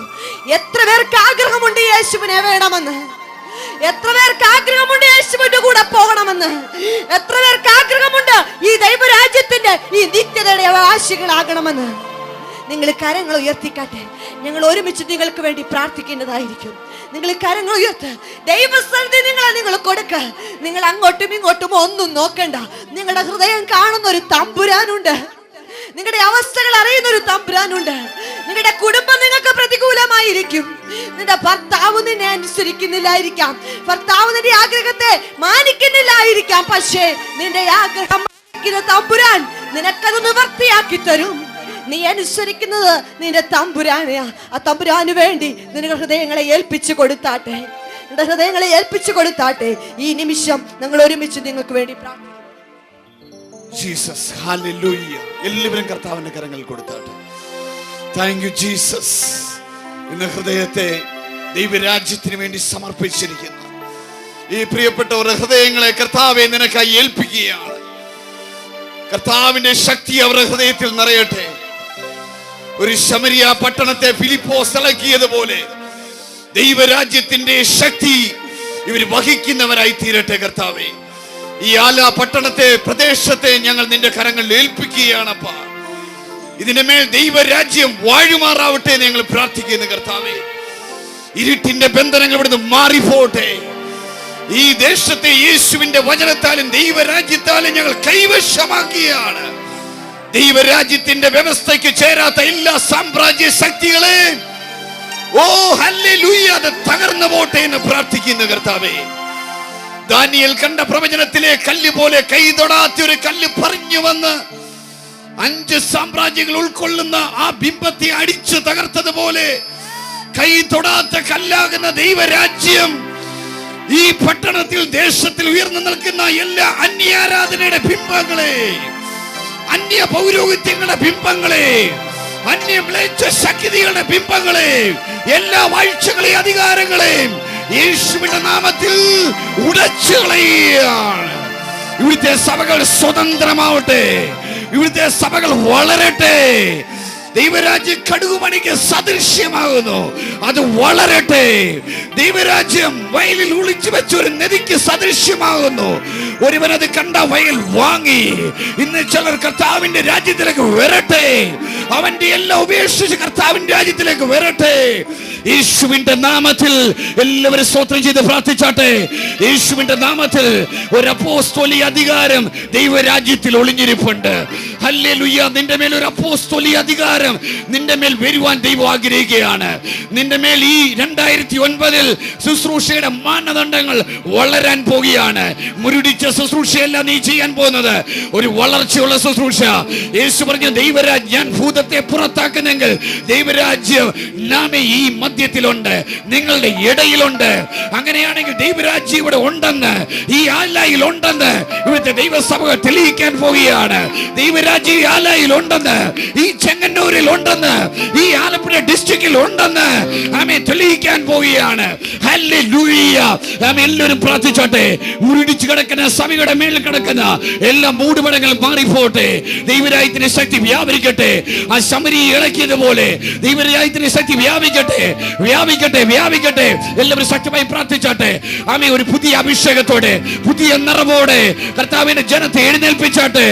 എത്ര പേർക്ക് ആഗ്രഹമുണ്ട് യേശുവിനെ വേണമെന്ന്? എത്ര പേർക്ക് ആഗ്രഹമുണ്ട് യേശുവിന്റെ കൂടെ പോകണമെന്ന്? എത്ര പേർക്ക് ആഗ്രഹമുണ്ട് ഈ ദൈവരാജ്യത്തിന്റെ ഈ നിത്യതയുടെ അവകാശികളാകണമെന്ന്? നിങ്ങൾ കരങ്ങൾ ഉയർത്തിക്കാട്ടെ. ഞങ്ങൾ ഒരുമിച്ച് നിങ്ങൾക്ക് വേണ്ടി പ്രാർത്ഥിക്കേണ്ടതായിരിക്കും. നിങ്ങൾ കരങ്ങൾ ഉയർത്ത്. ദൈവസ്ഥലത്ത് നിങ്ങൾ കൊടുക്ക. നിങ്ങൾ അങ്ങോട്ടും ഇങ്ങോട്ടും ഒന്നും നോക്കണ്ട. നിങ്ങളുടെ ഹൃദയം കാണുന്ന ഒരു തമ്പുരാനുണ്ട്. നിങ്ങളുടെ അവസ്ഥകൾ അറിയുന്ന ഒരു തമ്പുരാനുണ്ട്. നിങ്ങളുടെ കുടുംബം നിങ്ങൾക്ക് പ്രതികൂലമായിരിക്കും. നിന്റെ ഭർത്താവ് നിന്നെ അനുസരിക്കുന്നില്ലായിരിക്കാം. ഭർത്താവ് നിന്റെ ആഗ്രഹത്തെ മാനിക്കുന്നില്ലായിരിക്കാം. പക്ഷേ നിന്റെ ആഗ്രഹം തമ്പുരാൻ നിനക്കത് നിവർത്തിയാക്കി തരും. നീ അനുസരിക്കുന്നത് നിന്റെ തമ്പുരാനെയാ. ആ തമ്പുരാന് വേണ്ടി നിന്റെ ഹൃദയങ്ങളെ ഏൽപ്പിച്ചു കൊടുത്താട്ടെ. നിന്റെ ഹൃദയങ്ങളെ ഏൽപ്പിച്ചു കൊടുത്താട്ടെ. ഈ നിമിഷം ഞങ്ങൾ ഒരുമിച്ച് നിങ്ങൾക്ക് വേണ്ടി പ്രാർത്ഥിക്കും. Jesus, hallelujah. എല്ലാവരും കർത്താവിന്റെ കരങ്ങൾ കൊടുത്താട്ടെ. Thank you Jesus. ഇന്ന് ഹൃദയത്തെ ദൈവരാജ്യത്തിന് വേണ്ടി സമർപ്പിച്ചിരിക്കുന്ന ഈ പ്രിയപ്പെട്ടവരുടെ ഹൃദയങ്ങളെ കർത്താവെ നിനക്കായി ഏൽപ്പിക്കുകയാണ്. കർത്താവിന്റെ ശക്തി അവരുടെ ഹൃദയത്തിൽ നിറയട്ടെ. ഒരു ശമരിയ പട്ടണത്തെ ഫിലിപ്പോസ് ഇളക്കിയതുപോലെ ദൈവരാജ്യത്തിന്റെ ശക്തി ഇവർ വഹിക്കുന്നവരായി തീരട്ടെ. കർത്താവെ, ഈ ആല പട്ടണത്തെ പ്രദേശത്തെ ഞങ്ങൾ നിന്റെ കരങ്ങളിൽ ഏൽപ്പിക്കുകയാണപ്പാ. ഇതിന്റെ മേൽ ദൈവരാജ്യം വാഴുമാറാവട്ടെ എന്ന് ഞങ്ങൾ പ്രാർത്ഥിക്കുന്നു. കർത്താവെ, ഇരുട്ടിന്റെ ബന്ധനങ്ങൾ ഇവിടുന്ന് മാറിപ്പോട്ടെ. ഈ ദേശത്തെ യേശുവിന്റെ വചനത്താലും ദൈവരാജ്യത്താലും ഞങ്ങൾ കൈവശമാക്കിയാണ്. ദൈവരാജ്യത്തിന്റെ വ്യവസ്ഥയ്ക്ക് ചേരാത്ത എല്ലാ സാമ്രാജ്യ ശക്തികളെ ഹല്ലേലൂയ അത് തകർന്നു പോട്ടെ എന്ന് പ്രാർത്ഥിക്കുന്നു. കർത്താവേ, ദാനിയേൽ കണ്ട പ്രവചനത്തിലെ കല്ല് പോലെ കൈ തൊടാത്ത ഒരു കല്ല് പറഞ്ഞു വന്ന് 5 സാമ്രാജ്യങ്ങൾ ഉൾക്കൊള്ളുന്ന ആ ബിംബത്തെ അടിച്ചു തകർത്തതുപോലെ കൈ തൊടാത്ത കല്ലാകുന്ന ദൈവരാജ്യം ഈ പട്ടണത്തിൽ ദേശത്തിൽ ഉയർന്നു നിൽക്കുന്ന എല്ലാ അന്യാരാധനയുടെ ബിംബങ്ങളെ, അന്യ പൗരോഹിത്യങ്ങളുടെ ബിംബങ്ങളെ, അന്യ മ്ലേച്ഛ ശക്തികളുടെ ബിംബങ്ങളെ, എല്ലാ വാഴ്ചകളെയും അധികാരങ്ങളെയും യേശുവിന്റെ നാമത്തിൽ ഉടച്ചു കളയുകയാണ്. ഇവിടുത്തെ സഭകൾ സ്വതന്ത്രമാവട്ടെ. ഇവിടുത്തെ സഭകൾ വളരട്ടെ. ദൈവരാജ്യം കടുകുമണിക്ക് സദൃശ്യമാകുന്നു, അത് വളരട്ടെ. ദൈവരാജ്യം വയലിൽ ഒളിച്ചു വെച്ച ഒരു നദിക്ക് സദൃശ്യമാകുന്നു. ഒരുവൻ അത് കണ്ട വയൽ വാങ്ങി. ഇന്ന് ചിലർ കർത്താവിന്റെ രാജ്യത്തിലേക്ക് വരട്ടെ. അവന്റെ എല്ലാം ഉപേക്ഷിച്ച് കർത്താവിന്റെ രാജ്യത്തിലേക്ക് വരട്ടെ. യേശുവിന്റെ നാമത്തിൽ എല്ലാവരും സ്തോത്രം ചെയ്ത് പ്രാർത്ഥിച്ചാട്ടെ. യേശുവിന്റെ നാമത്തിൽ ഒരു അപ്പോസ്തോലിക അധികാരം ദൈവരാജ്യത്തിൽ ഒളിഞ്ഞിരിപ്പുണ്ട്. ഹല്ലേലൂയ. നിന്റെ മേൽ ഒരു അപ്പോസ്തോലിക അധികാരം നിന്റെ മേൽ വരുവാൻ ദൈവം ആഗ്രഹിക്കുകയാണ്. നിന്റെ മേൽ ഈ 2009 ശുശ്രൂഷയുടെ മാനദണ്ഡങ്ങൾ വളരാൻ പോകുകയാണ്. മുരുടിച്ച ശുശ്രൂഷയല്ല നീ ചെയ്യാൻ പോകുന്നത്, ഒരു വളർച്ചയുള്ള ശുശ്രൂഷ. യേശു പറഞ്ഞു, ദൈവരാജ്യം ഞാൻ ഭൂതത്തെ പുറത്താക്കുന്നെങ്കിൽ ദൈവരാജ്യം നാമേ ഈ മധ്യത്തിലുണ്ട്, നിങ്ങളുടെ ഇടയിലുണ്ട്. അങ്ങനെയാണെങ്കിൽ ദൈവരാജ്യം ഇവിടെ ഉണ്ടെന്ന്, ഈ ആലയിൽ ഉണ്ടെന്ന് ഇവിടുത്തെ ദൈവസഭകൾ തെളിയിക്കാൻ പോവുകയാണ്. ദൈവരാജ്യം ഈ ആലയിൽ ഉണ്ടെന്ന്, ഈ ചെങ്ങന്നൂരിൽ ഉണ്ടെന്ന്, ഈ ആലപ്പുഴ ഡിസ്ട്രിക്റ്റിൽ ഉണ്ടെന്ന് ആമേൻ തെളിയിക്കാൻ പോവുകയാണ്. ഹല്ലേലൂയ. ആമേൻ. എല്ലാവരും പ്രാർത്ഥിച്ചോട്ടെ. മുരടിച്ചു കിടക്കുന്ന സഭയുടെ മേളിൽ കിടക്കുന്ന എല്ലാ മൂടുപടങ്ങൾ മാറിപ്പോട്ടെ. ദൈവരാജ്യത്തിന്റെ ശക്തി വ്യാപരിക്കട്ടെ. ആ ശമരിയെ ഇളക്കിയതുപോലെ ദൈവരാജ്യത്തിന്റെ ശക്തി വ്യാപിക്കട്ടെ, വ്യാപിക്കട്ടെ, വ്യാപിക്കട്ടെ. എല്ലാവരും ശക്തമായി പ്രാർത്ഥിച്ചാട്ടെ. ആമേൻ. ഒരു പുതിയ അഭിഷേകത്തോടെ, പുതിയ നിറവോടെ കർത്താവിന്റെ ജനത്തെ എഴുന്നേൽപ്പിച്ചാട്ടെ,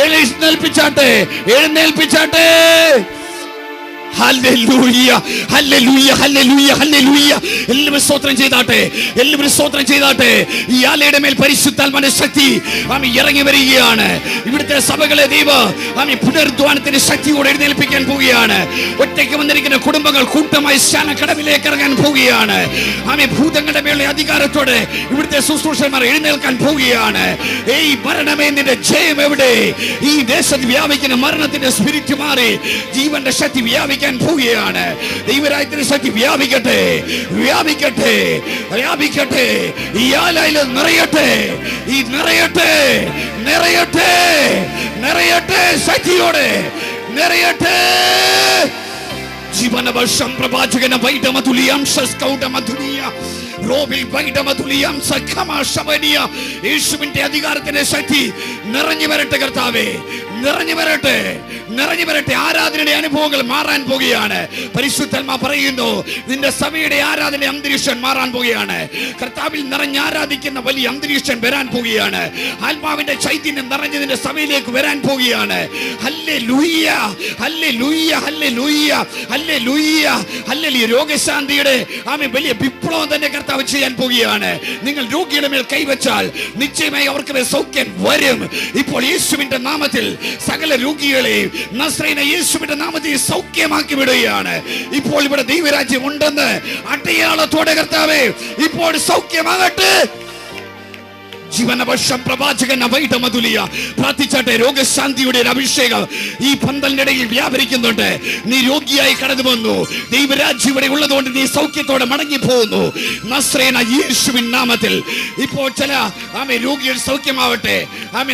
എഴുന്നേൽപ്പിച്ചാട്ടെ, എഴുന്നേൽപ്പിച്ചാട്ടെ. ഹല്ലേലൂയ, ഹല്ലേലൂയ, ഹല്ലേലൂയ, ഹല്ലേലൂയ. എല്ലാവരും സ്തോത്രം ചെയ്താട്ടെ, എല്ലാവരും സ്തോത്രം ചെയ്താട്ടെ. ഈ ആലയുടെ മേൽ പരിശുദ്ധാത്മാവിന്റെ ശക്തി ആമേൻ ഇറങ്ങി വരികയാണ്. ഇവിടുത്തെ സഭകളെ ദൈവം ആമേൻ പുനരുദ്ധാനത്തിന്റെ ശക്തിയോടെ എഴുന്നേൽപ്പിക്കാൻ പോവുകയാണ്. ഒറ്റയ്ക്ക് വന്നിരിക്കുന്ന കുടുംബങ്ങൾ കൂട്ടമായി ശാനക്കടവിലേക്ക് ഇറങ്ങാൻ പോവുകയാണ്. ആമേൻ ഭൂതങ്ങളുടെ മേലുള്ള അധികാരത്തോടെ ഇവിടുത്തെ ശുശ്രൂഷകന്മാർ എഴുന്നേൽക്കാൻ പോവുകയാണ്. ഏയ് മരണമേ, നിന്റെ ജയം എവിടെ? ഈ ദേശത്ത് വ്യാപിക്കുന്ന മരണത്തിന്റെ സ്പിരിറ്റ് മാറി ജീവന്റെ ശക്തി വ്യാപിക്കാൻ പോവുകയാണ്. ദൈവരാജ്യത്തിന്റെ ശക്തി വ്യാപിക്കട്ടെ, വ്യാപിക്കട്ടെ, വ്യാപിക്കട്ടെ. ഈ ആലയിൽ നിറയട്ടെ, ഈ നിറയട്ടെ, നിറയട്ടെ, നിറയട്ടെ, ശക്തിയോടെ നിറയട്ടെ. ജീവന വർഷം പ്രവാചകന വൈഡമതുലിയം ശസ്കൗഡമതുലിയ റോബിൽ വൈഡമതുലിയം സഖമശബനിയ. യേശുവിന്റെ അധികാരത്തിന്റെ ശക്തി നിറഞ്ഞു വരട്ടെ കർത്താവേ, നിറഞ്ഞു വരട്ടെ, നിറഞ്ഞു വരട്ടെ. ആരാധനയുടെ അനുഭവങ്ങൾ മാറാൻ പോകുകയാണ്. പരിശുദ്ധാത്മാ പറയുന്നു, നിന്റെ സഭയുടെ ആരാധന അന്തരീക്ഷം മാറാൻ പോകുകയാണ്. കർത്താവിൽ നിറഞ്ഞ് ആരാധിക്കുന്ന വലിയ അന്തരീക്ഷം വരാൻ പോകുകയാണ്. ആത്മാവിന്റെ ചൈതന്യം നിറഞ്ഞ് നിന്റെ സഭയിലേക്ക് വരാൻ പോകുകയാണ്. ഹല്ലേലൂയ, ഹല്ലേലൂയ, ഹല്ലേലൂയ, ഹല്ലേലൂയ, ഹല്ലേലൂയ. രോഗശാന്തിയുടെ ആമേൻ വലിയ വിപ്ലവം തന്നെ കർത്താവ് ചെയ്യാൻ പോകുകയാണ്. നിങ്ങൾ രോഗിയുടെ മേൽ കൈവച്ചാൽ നിശ്ചയമായി അവർക്ക് മേൽ സൗഖ്യം വരും. ഇപ്പോൾ യേശുവിന്റെ നാമത്തിൽ സകല രോഗികളെയും നസ്രയന യേശുവിന്റെ നാമത്തിൽ സൗഖ്യമാക്കി വിടുകയാണ്. ഇപ്പോൾ ഇവിടെ ദൈവരാജ്യം ഉണ്ടെന്ന് അടയാളത്തോടെ കർത്താവേ ഇപ്പോൾ സൗഖ്യമാകട്ടെ. ജീവനവർഷം പ്രവാചകൻ വൈഡമതുലിയ പ്രാർത്ഥിച്ചാട്ടെ. രോഗശാന്തിയുടെ അഭിഷേകം ഈ പന്തലിന്റെ ഇടയിൽ വ്യാപരിക്കുന്നുണ്ട്. നീ രോഗിയായി കടന്നു വന്നു, ദൈവരാജ്യം ഇവിടെ ഉള്ളതുകൊണ്ട് നീ സൗഖ്യത്തോടെ മടങ്ങി പോകുന്നു. നസ്രയന യേശുവിൻ നാമത്തിൽ ഇപ്പോൾ ചില രോഗികൾ സൗഖ്യമാവട്ടെ.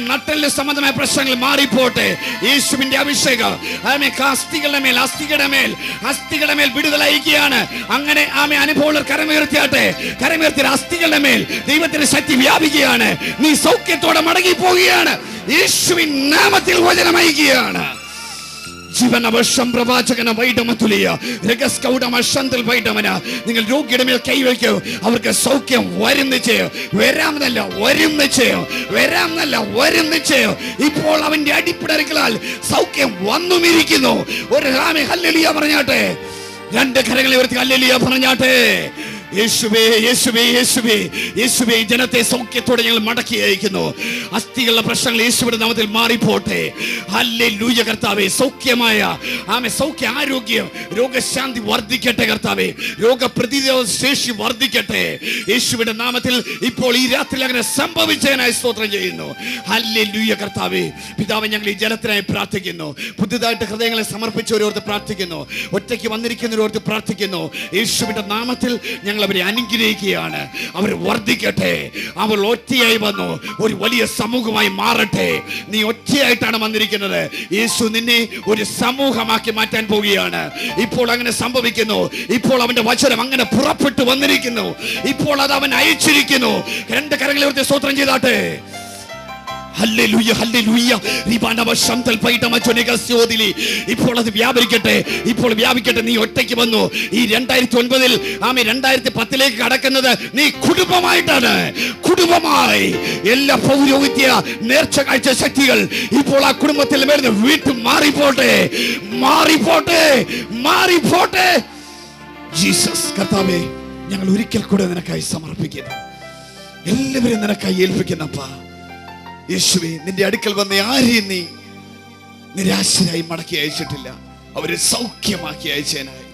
നട്ടലിന് സംബന്ധമായ പ്രശ്നങ്ങൾ മാറിപ്പോട്ടെ. യേശുവിന്റെ അഭിഷേകം അസ്ഥികളുടെ മേൽ, അസ്ഥികളുടെ മേൽ, അസ്ഥികളുടെ മേൽ വിടുതലയക്കുകയാണ്. അങ്ങനെ അനുഭവങ്ങൾ കരമുയർത്തിയാട്ടെ. കരമുയർത്തിയ അസ്ഥികളുടെ മേൽ ദൈവത്തിന്റെ ശക്തി വ്യാപിക്കുകയാണ്. നീ സൗഖ്യത്തോടെ മടങ്ങി പോവുകയാണ്. യേശുവിൻ നാമത്തിൽ വചനമയക്കുകയാണ്. ജീവനവർഷം പ്രവാചകന വൈഡമതുലിയ രഗസ്കൗഡമശന്തൽ വൈഡമന. നിങ്ങൾ രോഗിയുടെ മേൽ കൈവയ്ക്കൂ, അവർക്ക് സൗഖ്യം വരും നിശ്ചയം. വരാമെന്നല്ല, വരും നിശ്ചയം. വരാമെന്നല്ല, വരും നിശ്ചയം. ഇപ്പോൾ അവന്റെ അടിപ്പിടറുകളാൽ സൗഖ്യം വന്നുമിരിക്കുന്നു. ഒരു ഹല്ലേലൂയ പറഞ്ഞാട്ടെ. രണ്ട് കരങ്ങളെ ഉയർത്തി ഹല്ലേലൂയ പറഞ്ഞാട്ടെ. യേശുവേ, യേശുവേ, യേശുവേ, യേശുവേ, ജനത്തെ സൗഖ്യത്തോടെ ഞങ്ങൾ മടക്കി അയക്കുന്നു. അസ്ഥികളുടെ പ്രശ്നങ്ങൾ യേശുവിന്റെ നാമത്തിൽ മാറിപ്പോട്ടെ. ഹല്ലേലൂയ കർത്താവേ. സൗഖ്യമായ സൗഖ്യ, ആരോഗ്യം, രോഗശാന്തി വർദ്ധിക്കട്ടെ കർത്താവേ. രോഗപ്രതിരോധ ശേഷി വർദ്ധിക്കട്ടെ യേശുവിന്റെ നാമത്തിൽ. ഇപ്പോൾ ഈ രാത്രി അങ്ങനെ സംഭവിച്ചതിനായി സ്തോത്രം ചെയ്യുന്നു. ഹല്ലേലൂയ കർത്താവേ. പിതാവേ, ഞങ്ങൾ ഈ ജനത്തിനായി പ്രാർത്ഥിക്കുന്നു. പുതുതായിട്ട് ഹൃദയങ്ങളെ സമർപ്പിച്ചവരോർത്ത് പ്രാർത്ഥിക്കുന്നു. ഒറ്റയ്ക്ക് വന്നിരിക്കുന്നവരോർത്ത് പ്രാർത്ഥിക്കുന്നു. യേശുവിന്റെ നാമത്തിൽ ഞങ്ങൾ അവരെ അനുഗ്രഹിക്കുകയാണ്. അവർ വർദ്ധിക്കട്ടെ. അവർ ഒറ്റയായി വന്നു ഒരു വലിയ സമൂഹമായി മാറട്ടെ. നീ ഒറ്റയായിട്ടാണ് വന്നിരിക്കുന്നത്. യേശു നിന്നെ ഒരു സമൂഹമാക്കി മാറ്റാൻ പോവുകയാണ്. ഇപ്പോൾ അങ്ങനെ സംഭവിക്കുന്നു. ഇപ്പോൾ അവന്റെ വചനം അങ്ങനെ പുറപ്പെട്ടു വന്നിരിക്കുന്നു. ഇപ്പോൾ അത് അവൻ അയച്ചിരിക്കുന്നു. രണ്ട് കരങ്ങളെ ഉയർത്തി സ്തോത്രം ചെയ്താട്ടെ. Hallelujah, hallelujah. റിബാനവശംതൽ പൈഡമചൊനികസ്യോദിലി. ഇപ്പോൾ അത് വ്യാപരിക്കട്ടെ, ഇപ്പോൾ വ്യാപിക്കട്ടെ. നീ ഒറ്റയ്ക്ക് വന്നു. ഈ 2009 2010 കടക്കുന്നത് നീ കുടുംബമായിട്ടാണ്. കുടുംബമായി എല്ലാ പൗരോഹിത്യ നേർച്ച കാഴ്ച ശക്തികൾ ഇപ്പോൾ ആ കുടുംബത്തിൽ വരുന്ന വീട്ടും മാറിപ്പോട്ടെ, മാറിപ്പോട്ടെ, മാറിപ്പോട്ടെ. ജീസസ് കർത്താവേ, ഞങ്ങൾ ഒരിക്കൽ കൂടെ നിനക്കായി സമർപ്പിക്കുന്നു. എല്ലാവരും നിനക്കായി ഏൽപ്പിക്കുന്നപ്പാ. യേശുവേ, നിന്റെ അടുക്കൽ വന്ന ആരെയും നീ നിരാശരായി മടക്കി അയച്ചിട്ടില്ല. അവരെ സൗഖ്യമാക്കി അയച്ചതിനായി,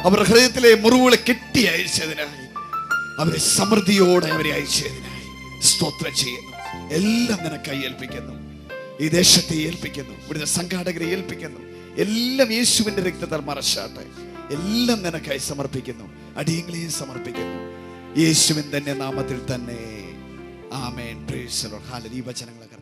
അവരുടെ ഹൃദയത്തിലെ മുറിവുകളെ കെട്ടി അയച്ചതിനായി, അവരെ സമൃദ്ധിയോടെ അവരെ അയച്ചതിനായി സ്തോത്രം ചെയ്യുന്നു. എല്ലാം നിനക്കായി ഏൽപ്പിക്കുന്നു. ഈ ദേശത്തെ ഏൽപ്പിക്കുന്നു, ഇവിടുത്തെ സംഘാടകരെ ഏൽപ്പിക്കുന്നു. എല്ലാം യേശുവിന്റെ രക്തത്താൽ മറച്ചാട്ടെ. എല്ലാം നിനക്കായി സമർപ്പിക്കുന്നു. അടിയങ്ങളെയും സമർപ്പിക്കുന്നു. യേശുവിൻ തന്നെ നാമത്തിൽ തന്നെ. ആമേൻ. Praise the Lord. ഹല്ലേലൂയ. ഈ വചനങ്ങളൊക്കെ